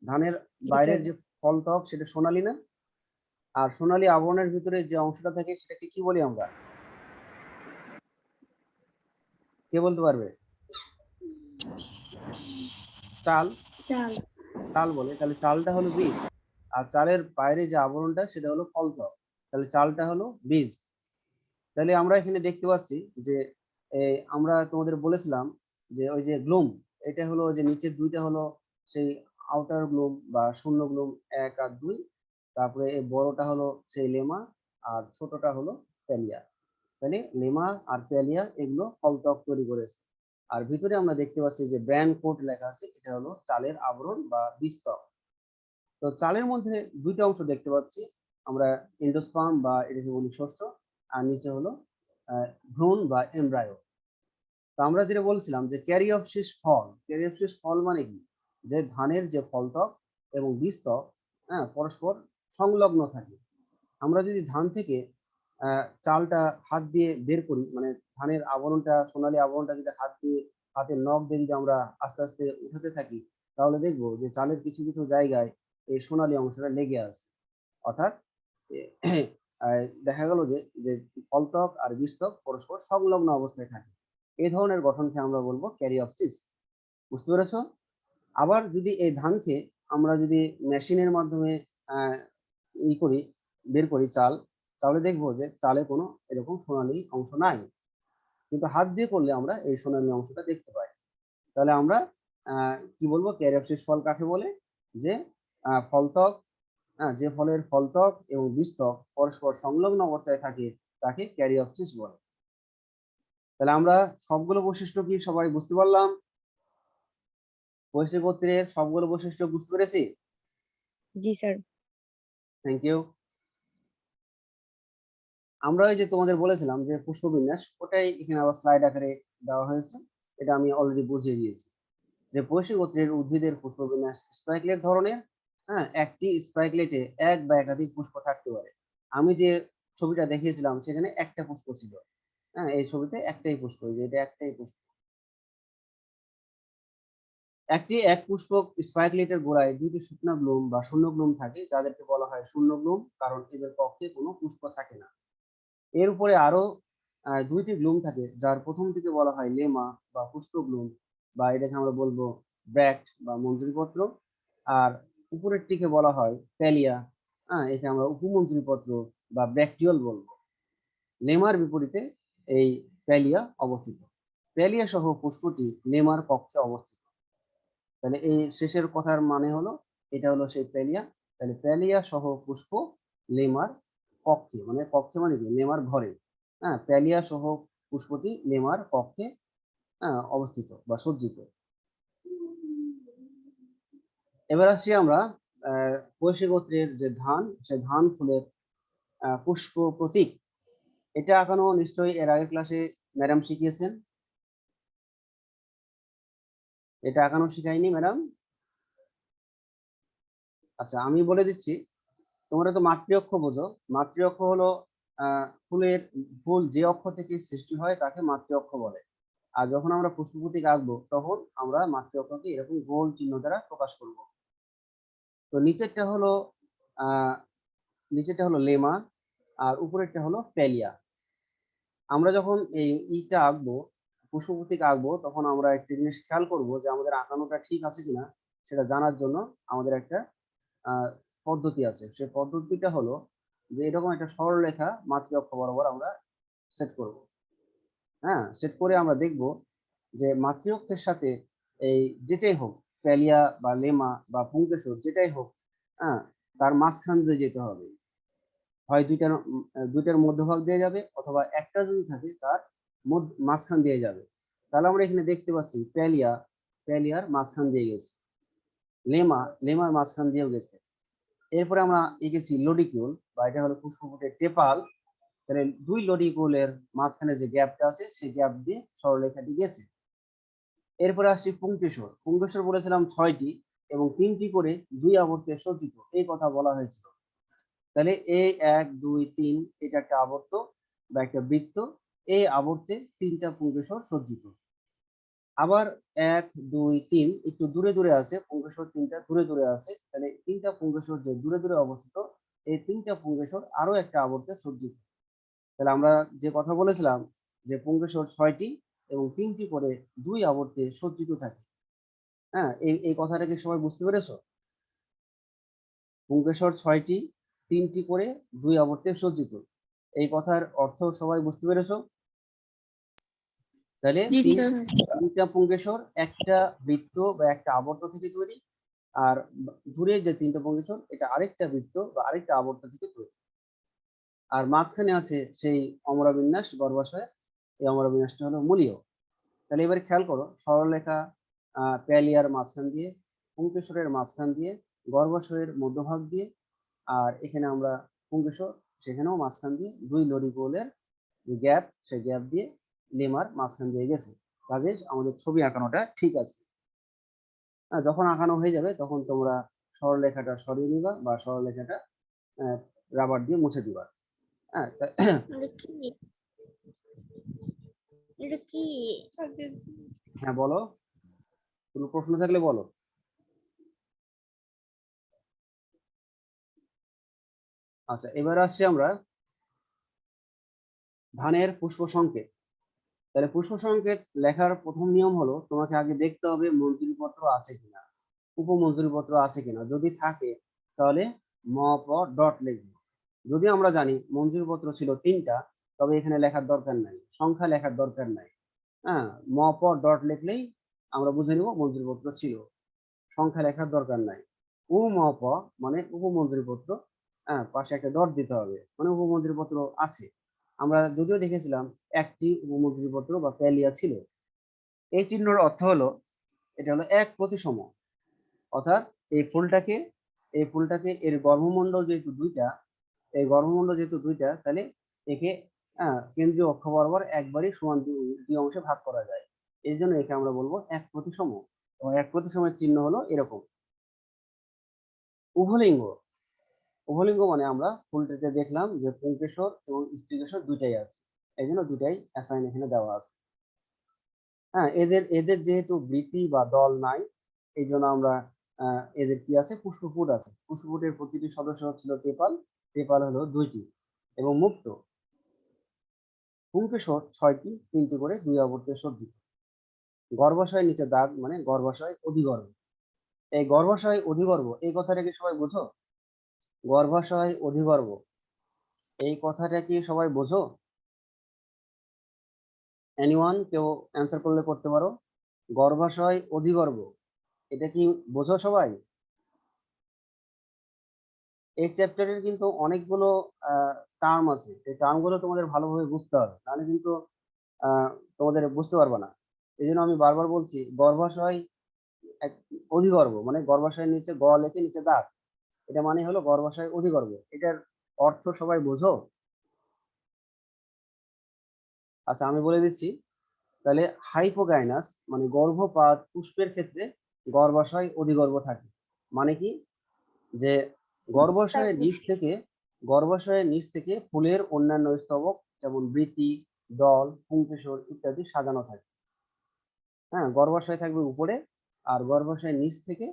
ধানের জি বাইরের স্যার। যে ফল ত্বক সেটা সোনালী না? আর সোনালী আবরণের ভিতরে যে অংশটা থাকে সেটাকে কি বলি আমরা? কে বলতে পারবে? চাল। চাল। চাল বলে, তাহলে চালটা হলো বীজ। আর চালের বাইরে যে আবরণটা সেটা হলো ফল ত্বক, তাহলে চালটা হলো বীজ। তাহলে আমরা এখানে দেখতে পাচ্ছি যে আমরা তোমাদের বলেছিলাম যে ওই যে গ্লুম, এটা হলো যে নিচের দুইটা হলো সেই আউটার গ্লুম বা শূন্য গ্লুম 1 আর 2, তারপরে এই বড়টা হলো সেই লেমা, আর ছোটটা হলো প্যালিয়া। তাহলে লেমা আর প্যালিয়া এগুলো ফলত্বক তৈরি করেছে। আর ভিতরে আমরা দেখতে পাচ্ছি যে ব্র্যান্ড কোড লেখা আছে, এটা হলো চালের আবরণ বা বীজত্বক। তো চালের মধ্যে দুইটা অংশ দেখতে পাচ্ছি আমরা, এন্ডোস্পার্ম বা এটাকে বলি শস্য, আর নিচে হলো ভ্রূণ বা এমব্রায়ো। তো আমরা যেটা বলছিলাম যে ক্যারিওপসিস ফল, ক্যারিওপসিস ফল মানে কি, যে ধানের যে ফলত্বক এবং বীজত্বক পরস্পর সংলগ্ন থাকে। আমরা যদি ধান থেকে চালটা হাত দিয়ে বের করি, মানে ধানের আবরণটা, সোনালী আবরণটা যদি হাত দিয়ে, হাতের নখ দিয়ে যদি আমরা আস্তে আস্তে উঠাতে থাকি, তাহলে দেখবো যে চালের কিছু কিছু জায়গায় এই সোনালী অংশটা লেগে আছে। অর্থাৎ দেখা গেল যে যে ফলত্বক আর বীজত্বক পরস্পর সংলগ্ন অবস্থায় থাকে। এই ধরনের গঠনকে আমরা বলবো ক্যারিওপসিস। বুঝতে পেরেছো? আবার যদি এই ধানকে আমরা যদি মেশিনের মাধ্যমে আহ করি, বের করি চাল, তাহলে দেখবো যে চালে কোনো এরকম সোনালী অংশ নাই, কিন্তু হাত দিয়ে করলে আমরা এই সোনালী অংশটা দেখতে পাই। তাহলে আমরা কি বলবো, ক্যারিওপসিস ফল কাকে বলে? যে ফলত্বক, যে ফলের ফলত্বক এবং বীজত্বক পরস্পর সংলগ্ন অবস্থায় থাকে তাকে ক্যারিওপসিস বলে। তাহলে আমরা সবগুলো বৈশিষ্ট্য কি সবাই বুঝতে পারলাম? পরিচয় গোত্রের সবগুলো বৈশিষ্ট্য বুঝতে পেরেছি? জি স্যার। Thank you. আমরা ওই যে তোমাদের বলেছিলাম যে পুষ্পবিন্যাস, ওটাই এখানে আবার স্লাইড আকারে দেওয়া হয়েছে। এটা আমি অলরেডি বুঝিয়ে দিয়েছি যে পরিচয় গোত্রের উদ্ভিদের পুষ্পবিন্যাস স্পাইকলেট ধরনের। একটি স্পাইকলেটে এক বা একাধিক পুষ্প থাকতে পারে। আমি যে ছবিটা দেখিয়েছিলাম সেখানে একটা পুষ্প ছিল। এই ছবিতে একটাই পুষ্প, যে এটা একটাই পুষ্প। এক পুষ্পক স্পাইকলেটের গোড়ায় দুইটি শুকনো গ্লুম বা শূন্য গ্লুম থাকে, যাদেরকে বলা হয় শূন্য গ্লুম, কারণ এদের কক্ষে কোনো পুষ্প থাকে না। এর উপরে আরো দুইটি গ্লুম থাকে, যার প্রথমটিকে বলা হয় লেমা বা পুষ্প গ্লুম, বা এটাকে আমরা বলবো ব্র্যাক্ট বা মঞ্জুরিপত্র। আর উপরেরটিকে বলা হয় প্যালিয়া, একে আমরা উপমঞ্জুরিপত্র বা ব্র্যাকটিওল বলবো। লেমার বিপরীতে এই প্যালিয়া অবস্থিত। প্যালিয়া সহ পুষ্পটি লেমার কক্ষে অবস্থিত। তাহলে এই শেষের কথার মানে হলো এটা হলো সেই প্যালিয়া। তাহলে প্যালিয়া সহ পুষ্প লেমার কক্ষে, মানে কক্ষে মানে কি, লেমার ঘরে। হ্যাঁ, প্যালিয়া সহ পুষ্পটি লেমার কক্ষে অবস্থিত বা সজ্জিত। এবার আসছি আমরা কৈশী গোত্রের যে ধান, সে ধান ফুলের পুষ্প প্রতীক। এটা আঁকানো নিশ্চয়ই এর আগের ক্লাসে ম্যাডাম শিখিয়েছেন। এটা আঁকানো শিখাইনি ম্যাডাম? আচ্ছা, আমি বলে দিচ্ছি। তোমরা তো মাতৃ অক্ষ বোঝো। মাতৃ অক্ষ হলো ফুলের, ফুল যে অক্ষ থেকে সৃষ্টি হয় তাকে মাতৃ অক্ষ বলে। আর যখন আমরা পুষ্প প্রতীক আঁকবো তখন আমরা মাতৃ অক্ষকে এরকম গোল চিহ্ন দ্বারা প্রকাশ করব। তো নিচেরটা হলো লেমা, আর উপরেরটা হলো প্যালিয়া। আমরা যখন এই ইটা আঁকবো, পুষ্প প্রতীক আঁকবো, তখন আমরা একটা জিনিস খেয়াল করব যে আমাদের আঁকানোটা ঠিক আছে কিনা সেটা জানার জন্য আমাদের একটা পদ্ধতি আছে। সেই পদ্ধতিটা হলো যে এরকম একটা সরলরেখা মাতৃ অক্ষ বরাবর আমরা সেট করব। হ্যাঁ, সেট করে আমরা দেখব যে মাতৃ অক্ষের সাথে এই যেটাই হোক, প্যালিয়া বা লেমা বা পুংকেশর যেটাই হোক, হ্যাঁ, তার মাঝখান দিয়ে যেতে হবে। হয় দুইটার মধ্যভাগ দিয়ে যাবে, অথবা একটা যদি থাকে তার মাঝখান দিয়ে যাবে। তাহলে আমরা এখানে দেখতে পাচ্ছি প্যালিয়ার মাঝখান দিয়ে গেছে, লেমার মাঝখান দিয়েও গেছে। এরপরে আমরা এঁকেছি লডিকিউল, বা এটা হলো পুষ্পপুটের টেপাল। তাহলে দুই লডিকিউলের মাঝখানে যে গ্যাপটা আছে সেই গ্যাপ দিয়ে সরলরেখাটি গেছে। এরপরে আসছি পুংকেশর। পুংকেশর বলেছিলাম 6টি এবং 3টি করে 2 আবর্তে সজ্জিত, এই কথা বলা হয়েছিল। তাহলে এই 1 2 3 এটা একটা আবর্ত বা একটা বৃত্ত। এই আবর্তে 3টা পুংকেশর সজ্জিত। আবার 1 2 3 একটু দূরে দূরে আছে, পুংকেশর 3টা দূরে দূরে আছে। তাহলে 3টা পুংকেশর যে দূরে দূরে অবস্থিত, এই 3টা পুংকেশর আরো একটা আবর্তে সজ্জিত। তাহলে আমরা যে কথা বলেছিলাম যে পুংকেশর 6টি এবং 3টি করে 2 আবর্তে সজ্জিত থাকে। হ্যাঁ, এই কথাটা কি সবাই বুঝতে পেরেছো? পুংকেশর 6টি, 3টি করে 2 আবর্তে সজ্জিত, এই কথার অর্থ সবাই বুঝতে পেরেছো? তাহলে জি স্যার। 3টা পুংকেশর একটা বৃত্ত বা একটা আবর্ত থেকে তৈরি, আর দূরে যে 3টা পুংকেশর এটা আরেকটা বৃত্ত বা আরেকটা আবর্ত থেকে তৈরি। আর মাঝখানে আছে সেই অমরাবিন্যাস গর্ভাশয়, এই অমরাবিন্যাসটা হলো মূলীয়। তাহলে এবারে খেয়াল করো, সরলরেখা প্যালিয়ার মাঝখান দিয়ে, পুংকেশরের মাঝখান দিয়ে, গর্ভাশয়ের মধ্যভাগ দিয়ে, আর এখানে আমরা পুংকেশর, সেখানেও মাঝখান দিয়ে 2 লরিগোলের যে গ্যাপ, সেই গ্যাপ দিয়ে লেমার মাঝখান দিয়ে গেছে। কাজে আমাদের ছবি আঁকানোটা ঠিক আছে। যখন আঁকানো হয়ে যাবে তখন তোমরা সরলরেখাটা সরিয়ে নিবা বা সরলরেখাটা রাবার দিয়ে মুছে দিবা। হ্যাঁ, হ্যাঁ বলো, কোনো প্রশ্ন থাকলে বলো। আচ্ছা, এবার আসছি আমরা ধানের পুষ্প সংকেত। তাহলে পুষ্প সংকেত লেখার প্রথম নিয়ম হলো তোমাকে আগে দেখতে হবে মঞ্জুরিপত্র আছে কিনা, উপমঞ্জুরিপত্র আছে কিনা। যদি থাকে তাহলে ম প ডট লিখবে। যদি আমরা জানি মঞ্জুরিপত্র ছিল 3টা, তবে এখানে লেখার দরকার নাই, সংখ্যা লেখার দরকার নাই। হ্যাঁ, ম প ডট লিখলেই আমরা বুঝে নিব মঞ্জুরিপত্র ছিল, সংখ্যা লেখার দরকার নাই। উ ম প মানে উপমঞ্জুরিপত্র, হ্যাঁ, পাশে একটা ডট দিতে হবে, মানে উপমঞ্জুরিপত্র আছে। আমরা যদিও দেখেছিলাম একটি উপমঞ্জুরিপত্র বা প্যালিয়া ছিল। এই চিহ্নের অর্থ হলো এটা হলো 1 প্রতিসম, অর্থাৎ এই ফুলটাকে এর গর্ভমণ্ডল যেহেতু 2টা, এই গর্ভমণ্ডল যেহেতু 2টা, তাহলে একে কেন্দ্রীয় অক্ষ বরাবর একবারই সমান দুই অংশে ভাগ করা যায়। এই জন্য একে আমরা বলবো 1 প্রতিসম। এবং 1 প্রতিসমের চিহ্ন হলো এরকম। উভলিঙ্গ, উভলিঙ্গ মানে আমরা ফুলটাতে দেখলাম যে পুংকেশর এবং স্ত্রীকেশর দুইটাই আছে, এই জন্য দুটাই অ্যাসাইন এখানে দেওয়া আছে। হ্যাঁ, এদের এদের যেহেতু বৃতি বা দল নাই, এই জন্য আমরা এদের কি আছে, পুষ্পপুট আছে। পুষ্পপুটের প্রতিটি সদস্য হচ্ছিল টেপাল, টেপাল হলো 2টি এবং মুক্ত। পুংকেশর 6টি, 3টি করে 2 আবর্তে সজ্জিত। গর্ভাশয় নিচে দাগ মানে গর্ভাশয় অধিগর্ভ। এই গর্ভাশয় অধিগর্ভ এই কথাটা কি সবাই বোঝো? গর্ভাশয় অধিগর্ভ এই কথাটা কি সবাই বোঝো? এনিওয়ান, কেউ অ্যান্সার করলে করতে পারো। গর্ভাশয় অধিগর্ভ, এটা কি বোঝো সবাই? এই চ্যাপ্টারের কিন্তু অনেকগুলো টার্ম আছে, এই টার্মগুলো তোমাদের ভালোভাবে বুঝতে হবে, নাহলে কিন্তু আহ, তোমাদের বুঝতে পারবে না। এই জন্য আমি বারবার বলছি গর্ভাশয় অধিগর্ভ মানে গর্ভাশয়ের নিচে গ লেখে নিচে দাগ, এটা মানে হলো গর্ভাশয় অধিগর্ভ। এটার অর্থ সবাই বোঝো? আচ্ছা আমি বলে দিচ্ছি তাহলে। হাইপোগাইনাস মানে গর্ভপাত পুষ্পের ক্ষেত্রে গর্ভাশয় অধিগর্ভ থাকে। মানে কি, যে স্যার গর্ভাশয়ের নিচ থেকে ফুলের অন্যান্য স্তবক যেমন বৃতি, দল, পুংকেশর ইত্যাদি সাজানো থাকে। হ্যাঁ, গর্ভাশয় থাকবে উপরে, আর গর্ভাশয়ের নিচ থেকে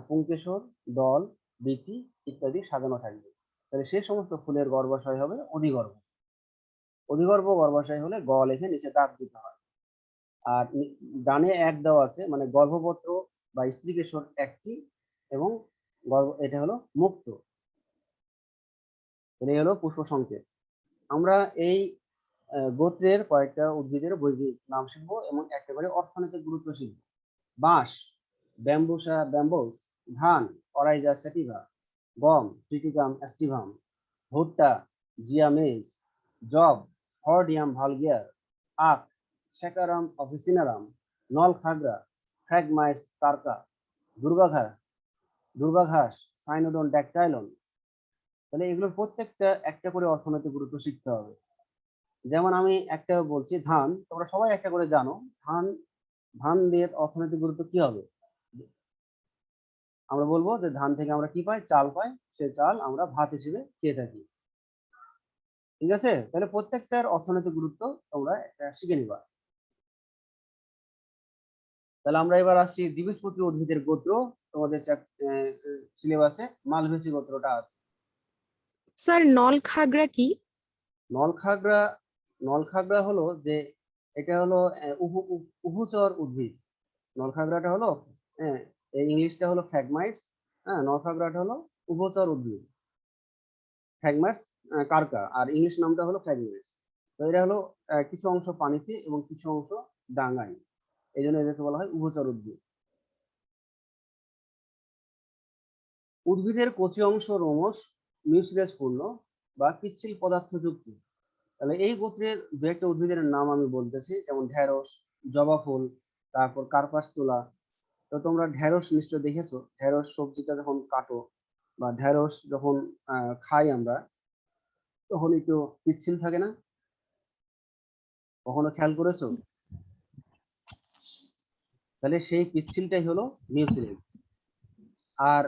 পুংকেশর, দল, বৃতি ইত্যাদি সাজানো থাকবে। তাহলে সে সমস্ত ফুলের গর্ভাশয় হবে অধিগর্ভ। অধিগর্ভ গর্ভাশয় হলে গ লেখে নিচে দাগ দিতে হয়। আর ডানে এক দেওয়া আছে, মানে গর্ভপত্র বা স্ত্রীকেশর একটি, এবং এটা হলো মুক্ত। এই হলো পুষ্প সংকেত। আমরা এই গোত্রের কয়েকটা উদ্ভিদের বৈজ্ঞানিক নাম শিখবো এবং একেবারে অর্থনৈতিক গুরুত্ব শিখবো। বাঁশ, ব্যাম্বুসা ব্যাম্বোস। ধান, অরাইজা সেটিভা। গম, ট্রিটিকাম অ্যাস্টিভাম। ভুট্টা, জিয়া মেজ। জব, হর্ডিয়াম ভালগিয়ার। আখ, স্যাকারাম অফিসিনারাম। নলখাগড়া, ফ্র্যাগমাইটস কার্কা। দুর্বাঘাস দুর্বাঘাস, সাইনোডন ড্যাকটাইলন। তাহলে এগুলোর প্রত্যেকটা একটা করে অর্থনৈতিক গুরুত্ব শিখতে হবে। যেমন আমি একটা বলছি, ধান, তোমরা সবাই একটা করে জানো ধান। ধান দিয়ে অর্থনৈতিক গুরুত্ব কি হবে? আমরা বলবো যে ধান থেকে আমরা কি পাই? চাল পাই। সে চাল আমরা ভাত হিসেবে খেয়ে থাকি। ঠিক আছে, তাহলে প্রত্যেকটার অর্থনৈতিক গুরুত্ব তোমরা একটা শিখে নিবা। তাহলে আমরা এবার আসছি দ্বিবীজপত্রী উদ্ভিদের গোত্র। তোমাদের সিলেবাসে মালভেসি গোত্রটা আছে। স্যার নলখাগড়া কি? নলখাগড়া, নলখাগড়া হলো যে এটা হলো উভচর উদ্ভিদ। নলখাগড়াটা হলো, হ্যাঁ, এই ইংলিশটা হলো ফ্র্যাগমাইটস। হ্যাঁ, নলখাগড়াটা হলো উভচর উদ্ভিদ। ফ্র্যাগমাইটস কার্কা, আর ইংলিশ নামটা হলো ফ্র্যাগমাইটস। তো এটা হলো কিছু অংশ পানিতে এবং কিছু অংশ ডাঙায়, এই জন্য এদেরকে বলা হয় উভচর উদ্ভিদ। উদ্ভিদের কচি অংশ রোমশ মিউসিলাস পূর্ণ বা পিচ্ছিল পদার্থ যুক্ত। তাহলে এই গোত্রের দু একটা উদ্ভিদের নাম আমি বলতেছি, যেমন ঢেঁড়স, জবা ফুল, তারপর কার্পাস তুলা। তো তোমরা ঢেঁড়স নিশ্চয় দেখেছো, ঢেঁড়স সবজিটা যখন কাটো বা ঢেঁড়স যখন খাই আমরা, তখন একটু পিচ্ছিল থাকে না? কখনো খেয়াল করেছো? তাহলে সেই পিচ্ছিলটাই হলো মিউসিলেজ। আর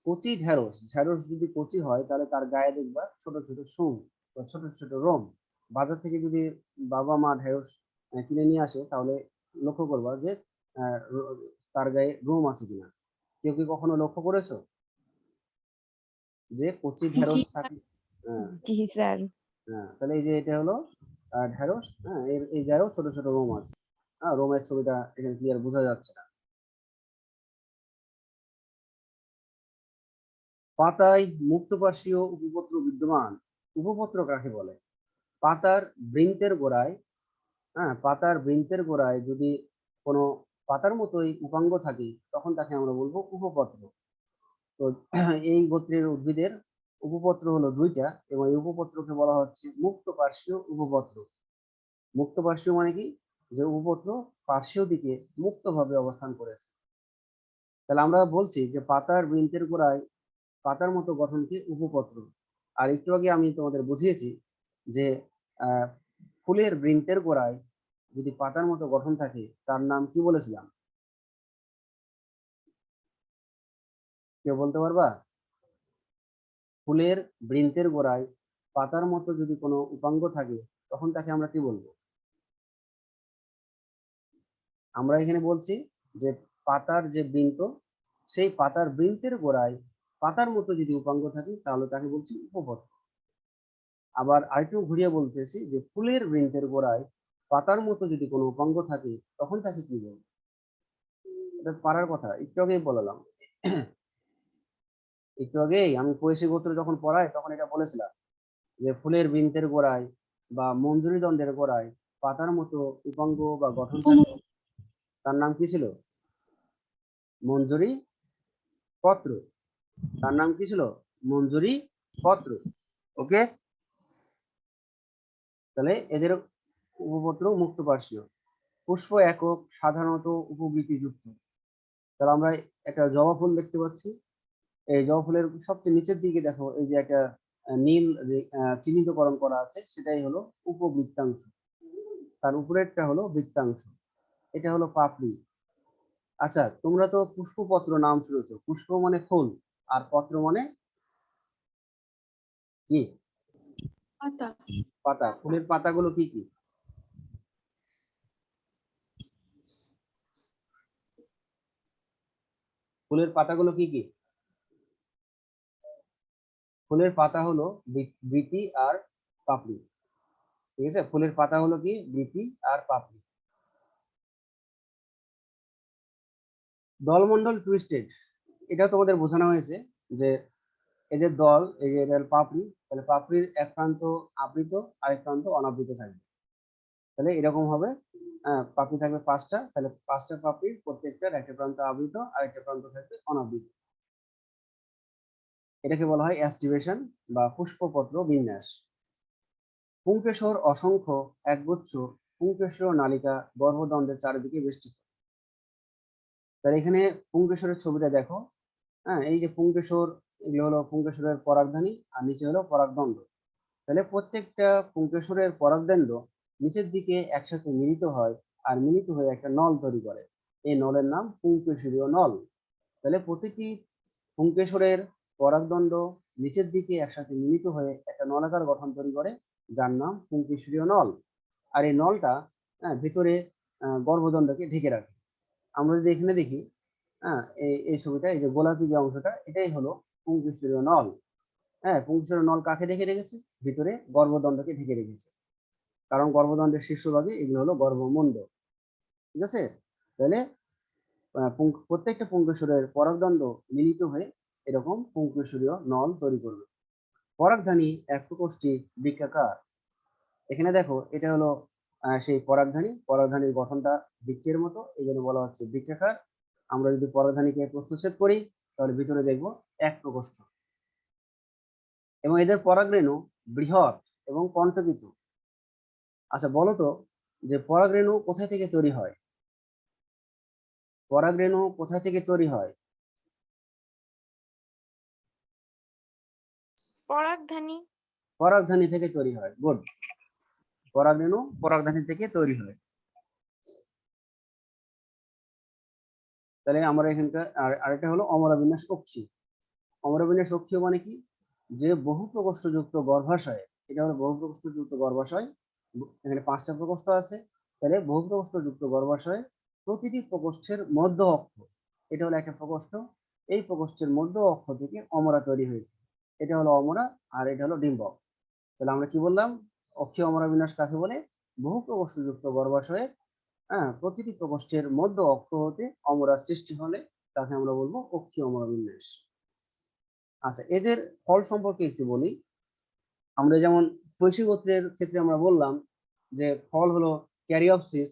কচি ঢেঁড়স, ঢেঁড়স যদি কচি হয় তাহলে তার গায়ে দেখবা ছোট ছোট শুঁড় বা ছোট ছোট রোম। বাজার থেকে যদি বাবা মা ঢেঁড়স কিনে নিয়ে আসে, তাহলে লক্ষ্য করবা যে তার গায়ে রোম আছে কিনা। কেউ কি কখনো লক্ষ্য করেছো যে কচি জি ঢেঁড়স থাকে? হ্যাঁ, জি স্যার। হ্যাঁ, তাহলে এই যে এটা হলো ঢেঁড়স। হ্যাঁ, এর এই গায়েও ছোট ছোট রোম আছে। হ্যাঁ, রোমের ছবিটা এখানে ক্লিয়ার বোঝা যাচ্ছে না। পাতায় মুক্তপার্শ্বীয় উপপত্র বিদ্যমান। উপপত্র কাকে বলে? পাতার বৃন্তের গোড়ায়, হ্যাঁ, পাতার বৃন্তের গোড়ায় যদি কোনো পাতার মতোই উপাঙ্গ থাকে, তখন তাকে আমরা বলবো উপপত্র। তো এই গোত্রের উদ্ভিদের উপপত্র হলো দুইটা, এবং এই উপপত্রকে বলা হচ্ছে মুক্ত পার্শ্বীয় উপপত্র। মুক্ত পার্শ্বীয় মানে কি? যে উপপত্র পার্শ্বীয় দিকে মুক্তভাবে অবস্থান করেছে। তাহলে আমরা বলছি যে পাতার বৃন্তের গোড়ায় পাতার মতো গঠনকে উপপত্র। আর একটু আগে আমি তোমাদের বুঝিয়েছি যে আহ, ফুলের বৃন্তের গোড়ায় যদি পাতার মতো গঠন থাকে, তার নাম কি বলেছিলাম? কেউ বলতে পারবা? ফুলের বৃন্তের গোড়ায় পাতার মতো যদি কোনো উপাঙ্গ থাকে, তখন তাকে আমরা কি বলবো? আমরা এখানে বলছি যে পাতার যে বৃন্ত, সেই পাতার বৃন্তের গোড়ায় পাতার মতো যদি উপাঙ্গ থাকে, তাহলে তাকে বলছি উপপত্র। আবার আরেকটু ঘুরিয়ে বলতেছি যে ফুলের বৃন্তের গোড়ায় পাতার মতো যদি কোনো উপাঙ্গ থাকে, তখন তাকে কি বলবো? এটা পারার কথা, একটু আগেই বললাম। একটু আগেই আমি কৈশিক গোত্র যখন পড়াই তখন এটা বলেছিলাম যে ফুলের বৃন্তের গোড়ায় বা মঞ্জুরি দণ্ডের গোড়ায় পাতার মতো উপাঙ্গ বা গঠন থাকে তার নাম কি ছিল? মঞ্জরি পত্র। তার নাম কি ছিল? মঞ্জরি পত্র। ওকে, তাহলে এদের উপপত্র মুক্তপার্শ্বীয়। পুষ্প একক, সাধারণত উপবৃতি যুক্ত। তাহলে আমরা একটা জবা ফুল দেখতে পাচ্ছি। এই জবা ফুলের সবচেয়ে নিচের দিকে দেখো, এই যে একটা নীল চিহ্নিতকরণ করা আছে, সেটাই হলো উপবৃত্তাংশ। তার উপরেরটা হলো বৃত্তাংশ, এটা হলো পাপড়ি। আচ্ছা, তোমরা তো পুষ্পপত্র নাম শুনেছো। পুষ্প মানে ফুল, আর পত্র মানে কি? পাতা। পাতা। ফুলের পাতাগুলো কি কি? ফুলের পাতাগুলো কি কি? ফুলের পাতা হলো বৃতি আর পাপড়ি। ঠিক আছে, ফুলের পাতা হলো কি? বৃতি আর পাপড়ি। দলমন্ডল টুইস্টেড, এটা তোমাদের বোঝানো হয়েছে যে এদের দল, এই যে এটা পাপড়ি, তাহলে পাপড়ির এক প্রান্ত আবৃত, আরেক প্রান্ত অনাবৃত থাকবে। তাহলে এরকম হবে, পাপড়ি থাকবে পাঁচটা, তাহলে পাঁচটা পাপড়ির প্রত্যেকটার একটা প্রান্ত আবৃত, আরেকটা প্রান্ত থাকবে অনাবৃত। এটাকে বলা হয় অ্যাস্টিভেশন বা পুষ্পপত্র বিন্যাস। পুংকেশর অসংখ্য একগুচ্ছ পুংকেশর নালিকা গর্ভদণ্ডের চারিদিকে বেষ্টিত। তাহলে এখানে পুংকেশরের ছবিটা দেখো। হ্যাঁ, এই যে পুংকেশর, এগুলো হলো পুংকেশরের পরাগধানী, আর নিচে হলো পরাগদণ্ড। তাহলে প্রত্যেকটা পুংকেশরের পরাগদণ্ড নিচের দিকে একসাথে মিলিত হয়, আর মিলিত হয়ে একটা নল তৈরি করে। এই নলের নাম পুংকেশরীয় নল। তাহলে প্রতিটি পুংকেশরের পরাগদণ্ড নিচের দিকে একসাথে মিলিত হয়ে একটা নলাকার গঠন তৈরি করে, যার নাম পুংকেশরীয় নল। আর এই নলটা ভিতরে গর্ভদণ্ডকে ঢেকে রাখে। আমরা যদি এখানে দেখি, এই ছবিটা, এই যে গোলাপি যে অংশটা, এটাই হলো পুংকেশরীয় নল। হ্যাঁ, পুংকেশরীয় নল কাকে ঢেকে রেখেছে? ভিতরে গর্ভদণ্ডকে ঢেকে রেখেছে, কারণ গর্ভদণ্ডের শীর্ষভাগে এগুলো হলো গর্ভমুণ্ড। ঠিক আছে, তাহলে প্রত্যেকটা পুংকেশরের পরাগদণ্ড মিলিত হয়ে এরকম পুংকেশরীয় নল তৈরি করবে। পরাগধানী এক প্রকোষ্ঠী বৃক্কাকার। এখানে দেখো, এটা হলো সেই পরাগধানী। পরাগধানীর গঠনটা বৃক্ষের মতো, এই জন্য বলা হচ্ছে বৃক্কাকার। আমরা যদি পরাগধানীকে প্রস্তুচ্ছেদ করি, তাহলে ভিতরে দেখবো এক প্রকোষ্ঠ, এবং এদের পরাগরেণু বৃহৎ এবং কণ্ঠকিত। আচ্ছা, বলো তো যে পরাগরেণু কোথা থেকে তৈরি হয়? পরাগরেণু কোথা থেকে তৈরি হয়? পরাগধানী। পরাগধানী থেকে তৈরি হয়। গুড। পরাগরেণু পরাগধানী থেকে তৈরি হয়। তাহলে আমরা এখানকার আরেকটা হলো অমরাবিন্যাস কক্ষী। অমরাবিন্যাস কক্ষীয় মানে কি? যে বহু প্রকোষ্ঠযুক্ত গর্ভাশয়, এটা হলো বহু প্রকোষ্ঠযুক্ত গর্ভাশয়। এখানে পাঁচটা প্রকোষ্ঠ আছে। তাহলে বহু প্রকোষ্ঠযুক্ত গর্ভাশয় প্রতিটি প্রকোষ্ঠের মধ্য অক্ষ, এটা হলো একটা প্রকোষ্ঠ, এই প্রকোষ্ঠের মধ্য অক্ষ থেকে অমরা তৈরি হয়েছে। এটা হলো অমরা, আর এটা হলো ডিম্বক। তাহলে আমরা কি বললাম? অক্ষীয় অমরাবিন্যাস কাকে বলে? বহু প্রকোষ্ঠযুক্ত গর্ভাশয়ে প্রতিটি প্রকোষ্ঠের মধ্য অক্ষ হতে অমরা সৃষ্টি হলে তাকে আমরা বলবো অক্ষীয় অমরাবিন্যাস। আচ্ছা, এদের ফল সম্পর্কে একটু বলি। আমরা যেমন কৈশী গোত্রের ক্ষেত্রে আমরা বললাম যে ফল হলো ক্যারিওপসিস।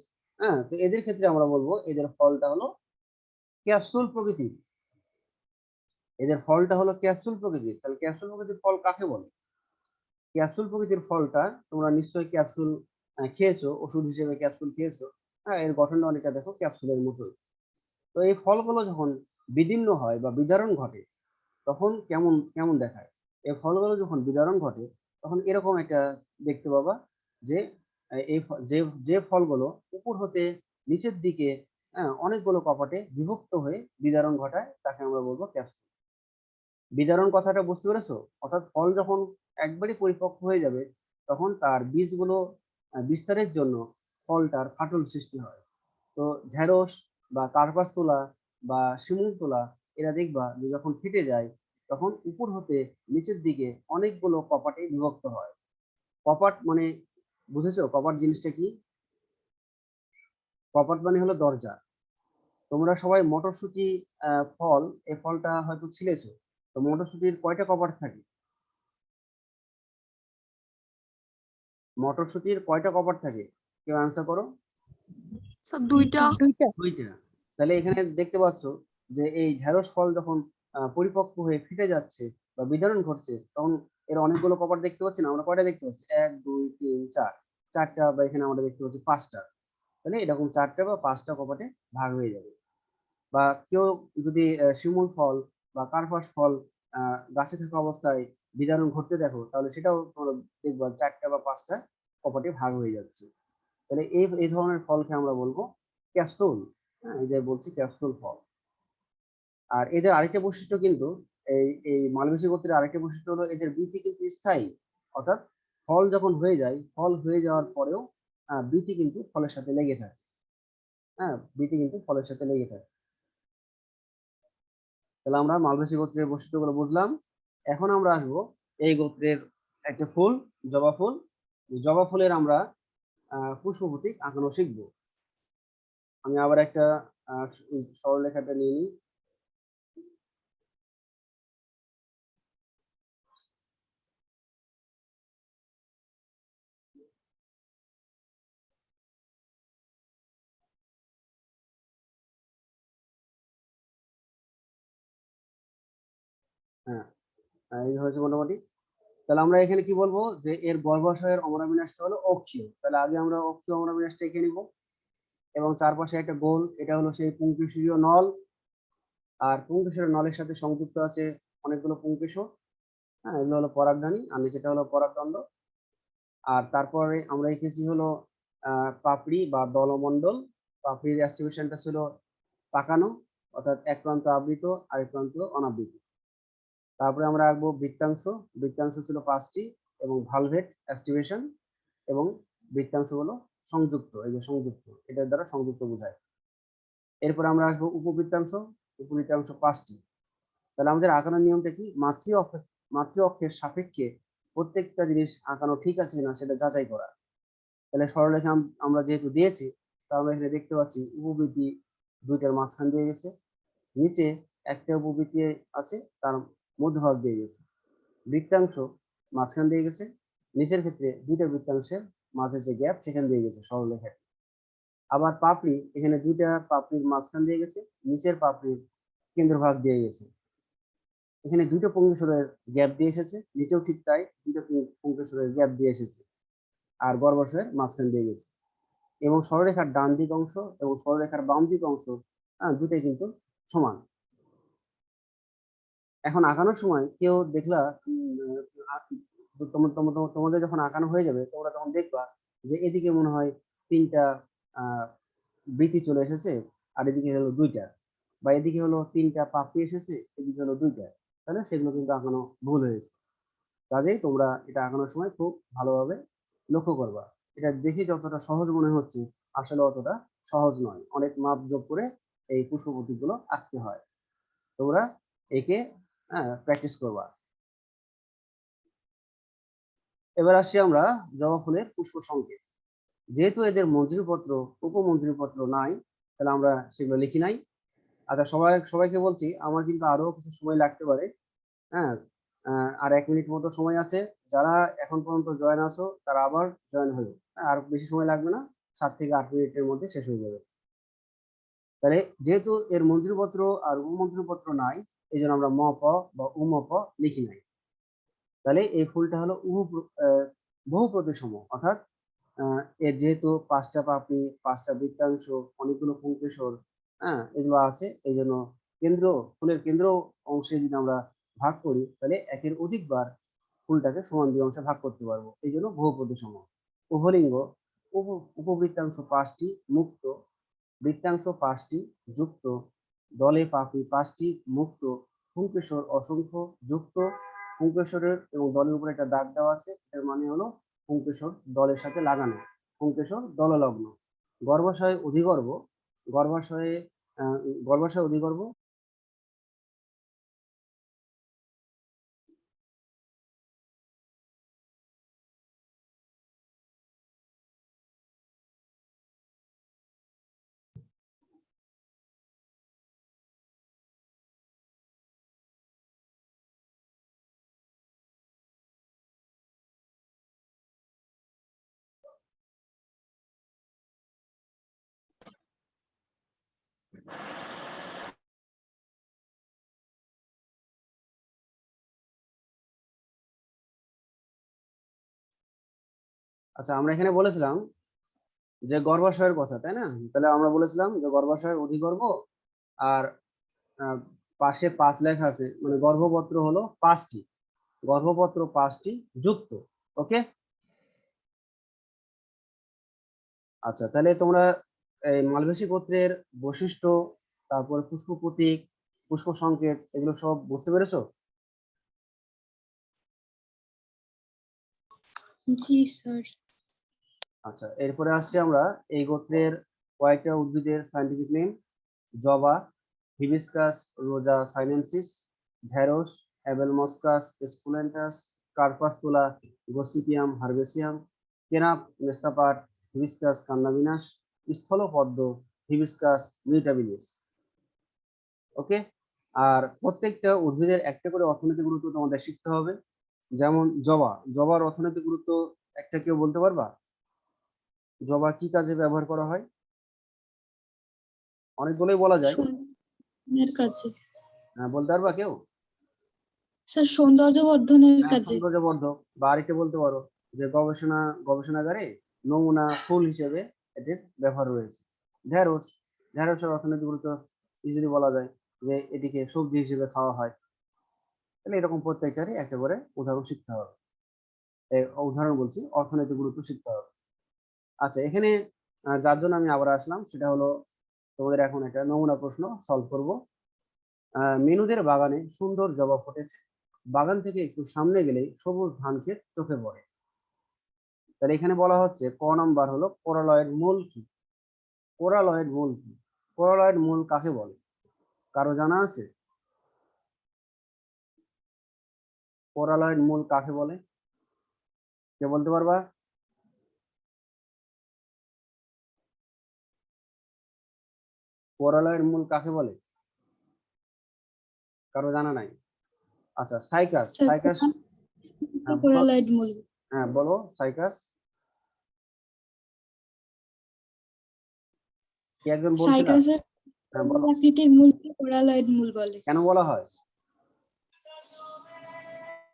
তো এদের ক্ষেত্রে আমরা বলবো এদের ফলটা হলো ক্যাপসুল প্রকৃতির। এদের ফলটা হলো ক্যাপসুল প্রকৃতির। তাহলে ক্যাপসুল প্রকৃতির ফল কাকে বলে? ক্যাপসুল প্রকৃতির ফলটা, তোমরা নিশ্চয়ই ক্যাপসুল খেয়েছো, ওষুধ হিসেবে ক্যাপসুল খেয়েছো। এর গঠনটা অনেকটা দেখো ক্যাপসুলের মতোই। তো এই ফলগুলো যখন বিদীর্ণ হয় বা বিদারণ ঘটে, তখন কেমন কেমন দেখায়? এই ফলগুলো যখন বিদারণ ঘটে, তখন এরকম একটা দেখতে পাবা যে যে ফলগুলো উপর হতে নিচের দিকে অনেকগুলো কপাটে বিভক্ত হয়ে বিদারণ ঘটায়, তাকে আমরা বলবো ক্যাপসুল। বিদারণ কথাটা বুঝতে পেরেছো? অর্থাৎ ফল যখন একবারই পরিপক্ক হয়ে যাবে, তখন তার বীজগুলো বিস্তারের জন্য ফলটার ফাটল সৃষ্টি হয়। তো ঢেঁড়স বা কার্পাস তুলা বা শিমুল তুলা, এরা দেখবা যে যখন ফেটে যায়, তখন উপর হতে নিচের দিকে অনেকগুলো কপাটে বিভক্ত হয়। কপাট মানে বুঝেছো? কপাট জিনিসটা কি? কপাট মানে হলো দরজা। তোমরা সবাই মটরশুঁটি ফল, এই ফলটা হয়তো ছিলেছো। তো মটরশুঁটির কয়টা কপাট থাকে? মটরশুঁটির কয়টা কপাট থাকে? কেউ অ্যান্সার করো। স্যার দুইটা। দুইটা। তাহলে এখানে দেখতে পাচ্ছ যে এই ঢেঁড়স ফল যখন পরিপক্ক হয়ে ফেটে যাচ্ছে বা বিতরণ ঘটছে, তখন এর অনেকগুলো কপার দেখতে পাচ্ছি না? আমরা কয়টা দেখতে পাচ্ছি? 1 2 3 4, চারটা, বা এখানে আমরা দেখতে পাচ্ছি 5টা। তাহলে এরকম 4টা বা 5টা কপাটে ভাগ হয়ে যাবে। বা কেউ যদি শিমুল ফল বা কার্পাস ফল গাছে থাকা অবস্থায় বিতরণ ঘটতে দেখো, তাহলে সেটাও তোমরা দেখবা 4টা বা 5টা কপাটে ভাগ হয়ে যাচ্ছে। তাহলে এই এই ধরনের ফলকে আমরা বলবো ক্যাপসুল। হ্যাঁ, এই যে বলছি ক্যাপসুল ফল। আর এদের আরেকটা বৈশিষ্ট্য কিন্তু, এই এই মালবেসী গোত্রের আরেকটা বৈশিষ্ট্য হলো এদের বীথি কিন্তু স্থায়ী। অর্থাৎ ফল যখন হয়ে যায়, ফল হয়ে যাওয়ার পরেও বীথি কিন্তু ফলের সাথে লেগে থাকে। হ্যাঁ, বীথি কিন্তু ফলের সাথে লেগে থাকে। তাহলে আমরা মালবেসী গোত্রের বৈশিষ্ট্যগুলো বুঝলাম। এখন আমরা আসবো এই গোত্রের একটা ফুল, জবা ফুল। জবা ফুলের আমরা পুষ্প প্রতীক আঁকানো শিখবো। আমি আবার একটা সরলরেখাটা নিয়ে নিই। হ্যাঁ, এই হয়েছে মোটামুটি। তাহলে আমরা এখানে কি বলবো, যে এর গর্ভাশয়ের অমরাবিন্যাসটা হলো অক্ষীয়। তাহলে আগে আমরা অক্ষীয় অমরাবিন্যাসটা এঁকে নিব। এবং চারপাশে একটা গোল, এটা হলো সেই পুংকেশরীয় নল। আর পুংকেশরীয় নলের সাথে সংযুক্ত আছে অনেকগুলো পুংকেশর। হ্যাঁ, এগুলো হলো পরাগধানী, আর নিচেটা হলো পরাগদণ্ড। আর তারপরে আমরা এঁকেছি হলো পাপড়ি বা দলমণ্ডল। পাপড়ির অ্যাস্টিভেশনটা ছিল পাকানো, অর্থাৎ এক প্রান্ত আবৃত আরেক প্রান্ত অনাবৃত। তারপরে আমরা আঁকবো বৃত্তাংশ। বৃত্তাংশ ছিল 5টি, এবং ভালভেট অ্যাস্টিভেশন, এবং বৃত্তাংশগুলো সংযুক্ত, এই যে সংযুক্ত, এটার দ্বারা সংযুক্ত বোঝায়। এরপর আমরা আসবো উপবৃত্তাংশ। উপবৃত্তাংশ 5টি। তাহলে আমাদের আঁকানোর নিয়মটা কি? মাতৃ অক্ষের সাপেক্ষে প্রত্যেকটা জিনিস আঁকানো ঠিক আছে কিনা সেটা যাচাই করা। তাহলে সরলরেখা আমরা যেহেতু দিয়েছি, তা আমরা এখানে দেখতে পাচ্ছি উপবৃত্তি দুইটার মাঝখান দিয়ে গেছে, নিচে একটা উপবৃত্তি আছে তার মধ্যভাগ দিয়ে গেছে। বৃত্তাংশ মাঝখান দিয়ে গেছে, নিচের ক্ষেত্রে দুইটা বৃত্তাংশের মাঝে যে গ্যাপ সেখান দিয়ে গেছে সরলরেখায়। আবার পাপড়ি, এখানে দুইটা পাপড়ির মাঝখান দিয়ে গেছে, নিচের পাপড়ির কেন্দ্রভাগ দিয়ে গেছে। এখানে দুটো পুংকেশরের গ্যাপ দিয়ে এসেছে, নিচেও ঠিক তাই, দুটো পুংকেশরের গ্যাপ দিয়ে এসেছে। আর গর্ভাশয়ের মাঝখান দিয়ে গেছে। এবং সরলরেখার ডান দিক অংশ এবং সরলরেখার বাম দিক অংশ দুটাই কিন্তু সমান। এখন আঁকানোর সময় কেউ দেখলা, তোমাদের যখন আঁকানো হয়ে যাবে, তোমরা তখন দেখবা যে এদিকে মনে হয় 3টা বৃতি চলে এসেছে, আর এদিকে হলো 2টা, বা এদিকে হলো 3টা পাপড়ি এসেছে, এদিকে হলো 2টা। তাহলে সেগুলো কিন্তু আঁকানো ভুল হয়েছে। কাজেই তোমরা এটা আঁকানোর সময় খুব ভালোভাবে লক্ষ্য করবা। এটা দেখে যতটা সহজ মনে হচ্ছে, আসলে অতটা সহজ নয়। অনেক মাপ যোগ করে এই পুষ্প প্রতীকগুলো আঁকতে হয়। তোমরা একে প্র্যাকটিস করবা। এবার আসছি আমরা জবা ফুলের পুষ্প সংকেত। যেহেতু এদের মঞ্জুরিপত্র উপমঞ্জুরিপত্র নাই, তাহলে আমরা সেগুলো লিখি নাই। আচ্ছা, সবাইকে বলছি, আমার কিন্তু আরো কিছু সময় লাগতে পারে। হ্যাঁ, আর 1 মিনিট মতো সময় আছে। যারা এখন পর্যন্ত জয়েন আছো তারা আবার জয়েন হলো। আর বেশি সময় লাগবে না, 7 থেকে 8 মিনিটের মধ্যে শেষ হয়ে যাবে। তাহলে যেহেতু এর মঞ্জুরিপত্র আর উপমঞ্জুরিপত্র নাই, এই জন্য আমরা মপ বা উমপ লিখি নাই। তাহলে এই ফুলটা হলো বহু প্রতিসম, অর্থাৎ এর যেহেতু 5টা পাপড়ি, 5টা বৃত্তাংশ, অনেকগুলো পুংকেশর, এগুলো আছে, এই জন্য ফুলের কেন্দ্র অংশে যদি আমরা ভাগ করি, তাহলে একের অধিকবার ফুলটাকে সমান 2 অংশে ভাগ করতে পারবো, এই জন্য বহু প্রতিসম। উভলিঙ্গ। উপবৃত্তাংশ 5টি, মুক্ত। বৃত্তাংশ 5টি, যুক্ত। দলে পাপড়ি 5টি, মুক্ত। পুংকেশর অসংখ্য, যুক্ত। পুংকেশরের এবং দলের উপরে একটা দাগ দেওয়া আছে, এর মানে হলো পুংকেশর দলের সাথে লাগানো, পুংকেশর দললগ্ন। গর্ভাশয় অধিগর্ভ। গর্ভাশয়ে গর্ভাশয় অধিগর্ভ আচ্ছা, আমরা এখানে বলেছিলাম যে গর্ভাশয়ের কথা, তাই না? তাহলে আমরা বলেছিলাম যে গর্ভাশয় অধিগর্ভ, আর আহ, পাশে 5 লেখা আছে, মানে গর্ভপত্র হলো 5টি, গর্ভপত্র 5টি যুক্ত। ওকে। আচ্ছা, তাহলে তোমরা এই মালবেশী গোত্রের বৈশিষ্ট্য, তারপরে পুষ্প প্রতীক, পুষ্প সংকেত, এগুলো সব বুঝতে পেরেছো? জি স্যার। আচ্ছা, এরপরে আসছি আমরা এই গোত্রের কয়েকটা উদ্ভিদের সায়েন্টিফিক নেম: জবা, হিবিস্কাস রোজা সাইনেনসিস, ঢেঁড়স, অ্যাবেলমস্কাস স্কুলেন্টাস, কার্পাসতুলা, গসিপিয়াম হার্বেসিয়াম, কেনাপ মেস্তাপার, হিবিস্কাস কান্নাবিনাস, স্থলপদ্ম, হিবিস্কাস মিউটাবিলিস। ওকে। আর প্রত্যেকটা উদ্ভিদের একটা করে অর্থনৈতিক গুরুত্ব তোমাদের শিখতে হবে। যেমন জবা, জবার অর্থনৈতিক গুরুত্ব একটা কেউ বলতে পারবা? জবা কি কাজে ব্যবহার করা হয়? অনেকগুলোই বলা যায়। সৌন্দর্যের কাজে। বলতে পারবা কেউ? স্যার সৌন্দর্য বর্ধনের হ্যাঁ, কাজে। সৌন্দর্যবর্ধক। বা আরেকটা বলতে পারো যে গবেষণাগারে নমুনা ফুল হিসেবে এটির ব্যবহার রয়েছে। ঢেঁড়স, ঢেঁড়সের অর্থনৈতিক গুরুত্ব ইজিলি বলা যায় যে এটিকে সবজি হিসেবে খাওয়া হয়। তাহলে এরকম প্রত্যেকটারই একটা করে উদাহরণ শিখতে হবে। উদাহরণ বলছি, অর্থনৈতিক গুরুত্ব শিখতে হবে। আচ্ছা, এখানে যার জন্য আমি আবার আসলাম সেটা হলো তোমাদের এখন একটা নমুনা প্রশ্ন সলভ করব। মেনুদের বাগানে সুন্দর জবা ফুটেছে, বাগান থেকে একটু সামনে গেলেই সবুজ ধান ক্ষেত চোখে পড়ে। তাহলে এখানে বলা হচ্ছে ক নাম্বার হলো কোরালয়েড মূল কি? কোরালয়েড মূল কি? কোরালয়েড মূল কাকে বলে? কারো জানা আছে? কোরালয়েড মূল কাকে বলে? কে বলতে পারবা? কোরালয়েড মূল কাকে বলে? কারো জানা নাই? আচ্ছা, সাইকাস, স্যার সাইকাস। হ্যাঁ বলো। কোরালয়েড মূল। হ্যাঁ বলো, সাইকাস কি একজন বলছিলা? সাইকাসের হ্যাঁ বলো। প্রাকৃতিক মূলকে কোরালয়েড মূল বলে। কেন বলা হয়?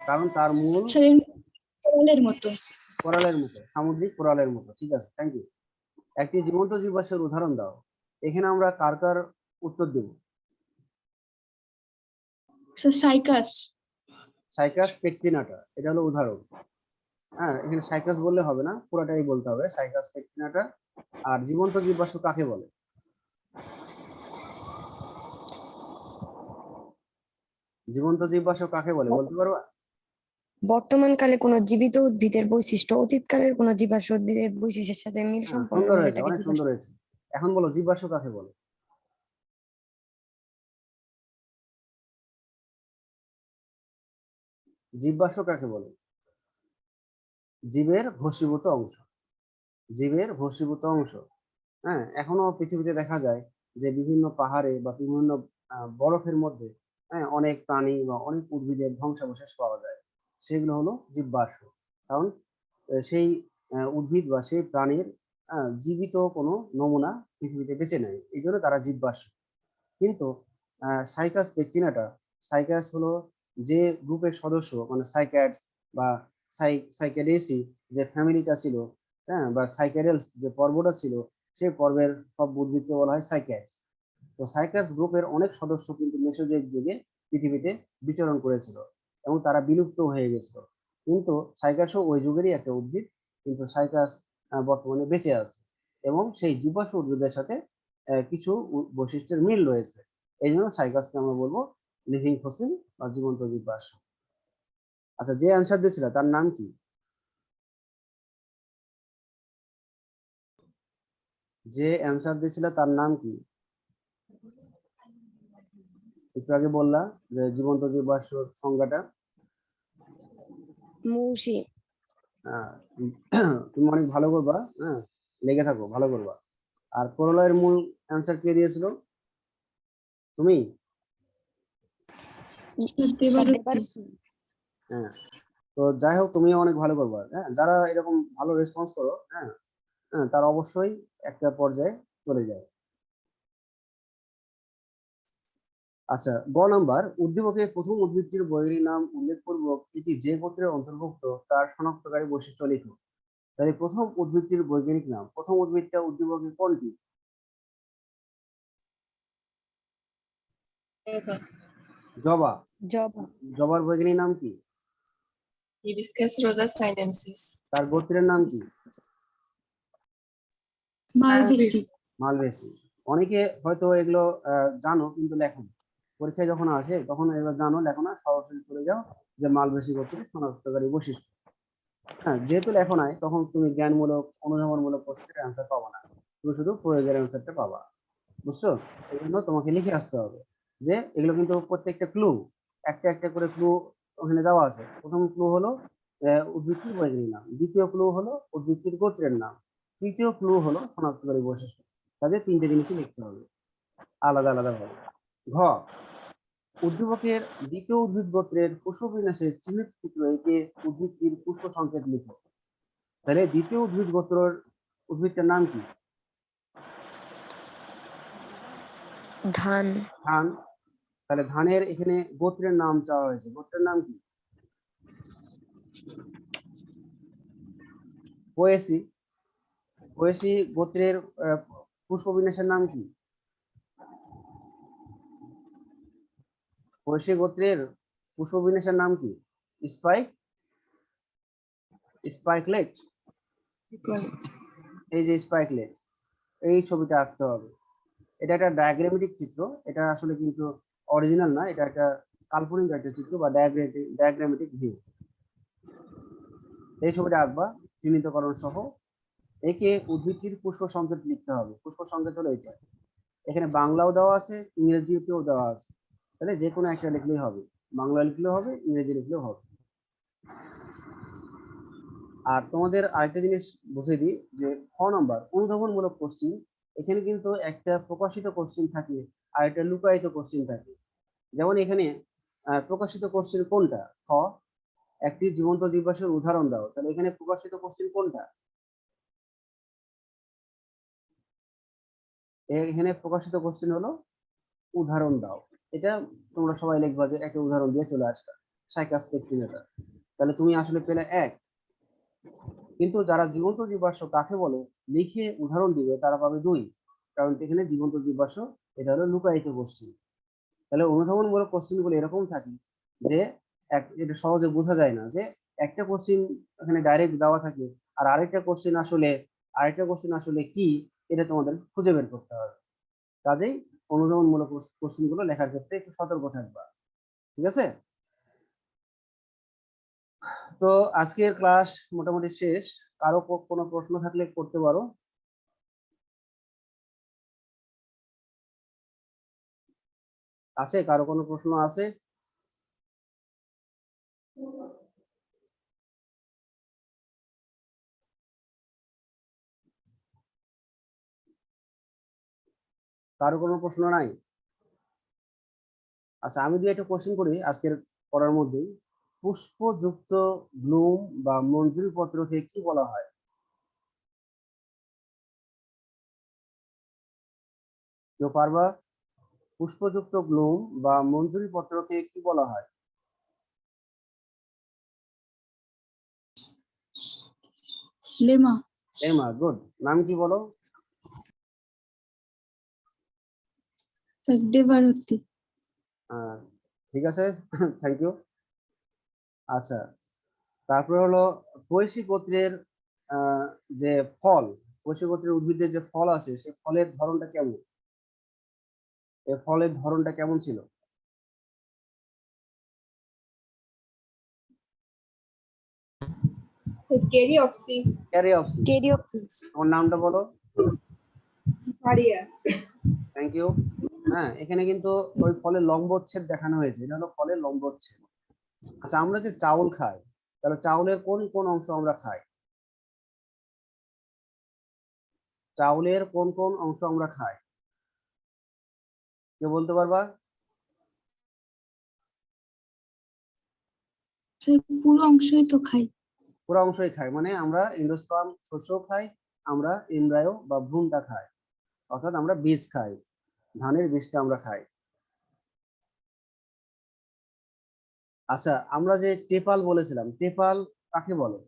কারণ তার মূল স্যার এর কোরালের মতো। কোরালের মতো, সামুদ্রিক কোরালের মতো। ঠিক আছে, থ্যাংক ইউ। একটি জীবন্ত জীবাশ্মের উদাহরণ দাও। এখানে আমরা কার কার উত্তর দেব? Sir Cycas. সাইকাস পেকটিনাটা, এটা হলো উদাহরণ। হ্যাঁ, এখানে সাইকাস বললে হবে না, পুরোটাই বলতে হবে সাইকাস পেকটিনাটা। আর জীবন্ত জীবাশ্ম কাকে বলে? জীবন্ত জীবাশ্ম কাকে বলে বলতে পারবা? বর্তমানকালে কোনো জীবিত উদ্ভিদের বৈশিষ্ট্য অতীতকালের কোনো জীবাশ্ম উদ্ভিদের বৈশিষ্ট্যের সাথে মিল হ্যাঁ, সম্পন্ন সুন্দর হলে হয়েছে, তাকে অনেক জীবাশ্ম। সুন্দর হয়েছে। এখন বলো জীবাশ্ম কাকে বলে? জীবাশ্ম কাকে বলে? জীবের ভস্মীভূত অংশ, জীবের ভস্মীভূত অংশ। হ্যাঁ, এখনো পৃথিবীতে দেখা যায় যে বিভিন্ন পাহাড়ে বা বিভিন্ন বরফের মধ্যে, হ্যাঁ, অনেক প্রাণী বা অনেক উদ্ভিদের ধ্বংসাবশেষ পাওয়া যায়। সেগুলো হলো জীবাশ্ম। কারণ সেই উদ্ভিদ বা সেই প্রাণীর জীবিত কোনো নমুনা পৃথিবীতে বেঁচে নেয়, এই জন্য তারা জীবাশ্ম। কিন্তু সাইকাস পেকটিনাটা, সাইকাস হলো যে গ্রুপের সদস্য, মানে সাইক্যাডস বা সাইক্যাডেসি যে ফ্যামিলিটা ছিল, হ্যাঁ, বা সাইক্যাডেলস যে পর্বটা ছিল, সেই পর্বের সব উদ্ভিদকে বলা হয় সাইক্যাডস। তো সাইকাস গ্রুপের অনেক সদস্য কিন্তু মেসোজোয়িক যুগে পৃথিবীতে বিচরণ করেছিল এবং তারা বিলুপ্ত হয়ে গেছিল। কিন্তু সাইকাসও ওই যুগেরই একটা উদ্ভিদ, কিন্তু সাইকাস বর্তমানে বেঁচে আছে এবং সেই জীবাশ্ম উদ্ভিদের সাথে কিছু বৈশিষ্ট্যের মিল রয়েছে। এই জন্য সাইকাসকে আমরা বলবো লিভিং ফসিল বা জীবন্ত জীবাশ্ম। আচ্ছা, যে অ্যান্সার দিয়েছিল তার নাম কি? যে অ্যান্সার দিয়েছিল তার নাম কি? একটু আগে বললা যে জীবন্ত জীবাশ্মের সংজ্ঞাটা। মৌসি। আহ, তুমি অনেক ভালো করবা, হ্যাঁ, লেগে থাকো, ভালো করবা। আর কোরালয়ের মূল অ্যান্সার কে দিয়েছিল? তুমি? দেবারতী। হ্যাঁ। তো যাই হোক, তুমি অনেক ভালো করবা। হ্যাঁ, যারা এরকম ভালো রেসপন্স করো, হ্যাঁ, হ্যাঁ, তারা অবশ্যই একটা পর্যায়ে চলে যায়। আচ্ছা, গ নাম্বার, উদ্দীপকে প্রথম উদ্ভিদটির বৈজ্ঞানিক নাম উল্লেখপূর্বক এটি যে গোত্রের অন্তর্ভুক্ত তার শনাক্তকারী বৈশিষ্ট্য লিখো। তাহলে প্রথম উদ্ভিদটির বৈজ্ঞানিক নাম, প্রথম উদ্ভিদটা উদ্দীপকের কোনটি? জবা। জবা। জবার বৈজ্ঞানিক নাম কি? হিবিস্কাস রোজা সাইনেনসিস। তার গোত্রের নাম কি? মালবেসি। মালবেসি। অনেকে হয়তো এগুলো জানো কিন্তু লেখো না। পরীক্ষায় যখন আসে তখন এগুলো জানো, লেখো না, সরাসরি চলে যাও যে মালবেসি গোত্রের শনাক্তকারী বৈশিষ্ট্য। হ্যাঁ, যেহেতু লেখো নাই তখন তুমি জ্ঞানমূলক অনুধাবনমূলক প্রশ্নের অ্যান্সার পাবা না, তুমি শুধু প্রয়োগের অ্যান্সারটা পাবা। বুঝছো? এই জন্য তোমাকে লিখে আসতে হবে যে এগুলো কিন্তু প্রত্যেকটা ক্লু, একটা একটা করে ক্লু ওখানে দেওয়া আছে। প্রথম ক্লু হলো উদ্ভিদটির বৈজ্ঞানিক নাম, দ্বিতীয় ক্লু হলো উদ্ভিদটির গোত্রের নাম, তৃতীয় ক্লু হলো শনাক্তকারী বৈশিষ্ট্য। তাদের তিনটে জিনিসই লিখতে হবে আলাদা আলাদা ভাবে। ঘ, উদ্দীপকের দ্বিতীয় উদ্ভিদ গোত্রের পুষ্পবিন্যাসের চিহ্নিত চিত্র এঁকে উদ্ভিদটির পুষ্প সংকেত লিখো। তাহলে দ্বিতীয় উদ্ভিদ গোত্রের উদ্ভিদটার নাম কি? ধান। ধান। তাহলে ধানের এখানে গোত্রের নাম চাওয়া হয়েছে, গোত্রের নাম কি? পোয়েসি। পোয়েসি গোত্রের পুষ্পবিন্যাসের নাম কি? পোয়েসি গোত্রের পুষ্পবিন্যাসের নাম কি? Spike, spikelet. এই যে স্পাইকলেট, এই ছবিটা আঁকতে হবে। এটা একটা ডায়াগ্রামেটিক চিত্র, এটা আসলে কিন্তু অরিজিনাল না, এটা একটা কাল্পনিক একটা চিত্র বা ডায়াগ্রামেটিক ভিউ। এই ছবিটা আঁকবা চিহ্নিতকরণ সহ, একে উদ্ভিদটির পুষ্প সংকেত লিখতে হবে। পুষ্প সংকেত হলো এটা, এখানে বাংলাও দেওয়া আছে, ইংরেজিতেও দেওয়া আছে, তাহলে যে কোনো একটা লিখলেই হবে, বাংলা লিখলেও হবে, ইংরেজি লিখলেও হবে। আর তোমাদের আরেকটা জিনিস বুঝিয়ে দিই যে খ নম্বর অনুধাবনমূলক কোশ্চিন, এখানে কিন্তু একটা প্রকাশিত কোশ্চিন থাকে আর একটা লুকায়িত কোশ্চিন থাকে। যেমন এখানে প্রকাশিত কোশ্চিন কোনটা? খ, একটি জীবন্ত জীবাশ্মের উদাহরণ দাও। তাহলে এখানে প্রকাশিত কোশ্চিন কোনটা? এখানে প্রকাশিত কোশ্চিন হলো উদাহরণ দাও। এটা তোমরা সবাই লিখবা যে একটা উদাহরণ দিয়ে চলে আসবে, সাইকাস পেকটিনেটা। তাহলে তুমি আসলে পেলে 1। কিন্তু যারা জীবন্ত জীবাশ্ম কাকে বলে লিখে উদাহরণ দিবে তারা পাবে 2, কারণ এখানে জীবন্ত জীবাশ্ম এটা হলো লুকায়িত কোশ্চিন। তাহলে অনুধাবনমূলক কোশ্চিন গুলো এরকম থাকে যে এটা সহজে বোঝা যায় না যে একটা কোশ্চিন এখানে ডাইরেক্ট দেওয়া থাকে আর আরেকটা কোশ্চিন আসলে কি, এটা তোমাদের খুঁজে বের করতে হবে। কাজেই অনুধাবনমূলক কোশ্চিন গুলো লেখার ক্ষেত্রে একটু সতর্ক থাকবা। ঠিক আছে? তো আজকের ক্লাস মোটামুটি শেষ। কারো কোনো প্রশ্ন থাকলে করতে পারো। আছে কারো কোনো প্রশ্ন আছে? কারো কোনো প্রশ্ন নাই? আচ্ছা, আমি যদি একটা কোশ্চেন করি আজকের পড়ার মধ্যেই, পুষ্পযুক্ত ব্লুম বা মঞ্জুরি পত্রকে কি বলা হয়? কেউ পারবা? পুষ্পযুক্ত ব্লুম বা মঞ্জুরি পত্রকে কি বলা হয়? লেমা। এমা, গুড। নাম কি বলো? দেবারতী। ঠিক আছে, থ্যাংক ইউ। আচ্ছা, তারপরে হলো পয়সী গোত্রের যে ফল, পয়সী গোত্রের উদ্ভিদের যে ফল আছে সেই ফলের ধরনটা কেমন? এই ফলের ধরনটা কেমন ছিল? ক্যারিঅপসিস। ক্যারিঅপসিস। কেরিওপসিস। তোমার নামটা বলো। ফারিয়া। Thank you. হ্যাঁ, এখানে কিন্তু ওই ফলের লম্বচ্ছেদ দেখানো হয়েছে, এটা হলো ফলের লম্বচ্ছেদ। আচ্ছা, আমরা যে চাউল খাই, তাহলে চাউলের কোন কোন অংশ আমরা খাই? চাউলের কোন কোন অংশ আমরা খাই? কে বলতে পারবা? স্যার পুরো অংশই তো খাই। পুরো অংশই খাই মানে আমরা এন্ডোস্পার্ম শস্য খাই, আমরা এমব্রায়ো বা ভ্রূণটা খাই, অর্থাৎ আমরা বীজ খাই, ধানের বীজটা আমরা খাই। আচ্ছা, আমরা যে টেপাল বলেছিলাম, টেপাল কাকে বলে?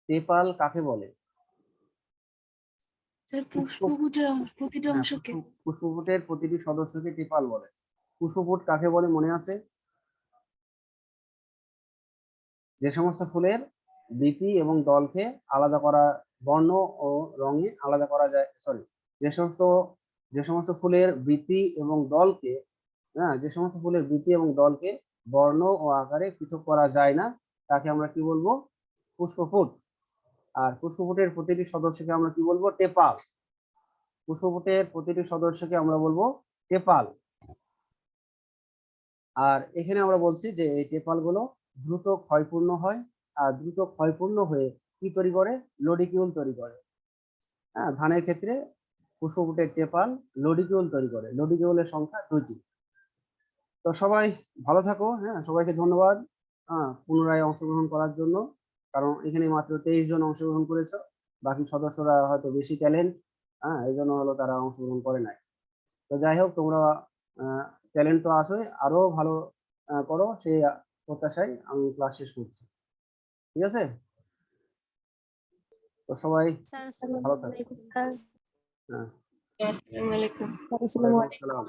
টেপাল কাকে বলে? স্যার পুষ্পগুচ্ছের প্রতিটি হ্যাঁ, অংশকে পুষ্পপুটের প্রতিটি সদস্যকে টেপাল বলে। পুষ্পপুট কাকে বলে মনে আছে? যে সমস্ত ফুলের বীতি এবং দলকে আলাদা করা, বর্ণ ও রঙে আলাদা করা যায়, সরি, যে সমস্ত ফুলের বীতি এবং দলকে, হ্যাঁ, যে সমস্ত ফুলের বীতি এবং দলকে বর্ণ ও আকারে পৃথক করা যায় না, তাকে আমরা কি বলবো? পুষ্পপুট। আর পুষ্পপুটের প্রতিটি সদস্যকে আমরা কি বলবো? টেপাল। পুষ্পপুটের প্রতিটি সদস্যকে আমরা বলবো টেপাল। আর এখানে আমরা বলছি যে এই টেপাল গুলো দ্রুত ক্ষয়পূর্ণ হয়, আর দ্রুত ক্ষয়পূর্ণ হয়ে কি তৈরি করে? লডিকিউল তৈরি করে। হ্যাঁ, ধানের ক্ষেত্রে পুষ্পপুটের টেপাল লডিকিউল তৈরি করে। লডিকিউলের সংখ্যা 2টি। তো সবাই ভালো থাকো। হ্যাঁ, সবাইকে ধন্যবাদ পুনরায় অংশগ্রহণ করার জন্য, কারণ এখানে মাত্র 23 জন অংশগ্রহণ করেছে, বাকি সদস্যরা হয়তো বেশি ট্যালেন্ট, এই জন্য হলো তারা অংশগ্রহণ করে নাই। তো যাই হোক, তোমরা ট্যালেন্ট তো আসোই, আরো ভালো করো, সেই প্রত্যাশায় আমি ক্লাস শেষ করছি। ঠিক আছে? তো সবাই ভালো থাকো। হ্যাঁ, Assalamualaikum. ওয়ালাইকুম আসসালাম।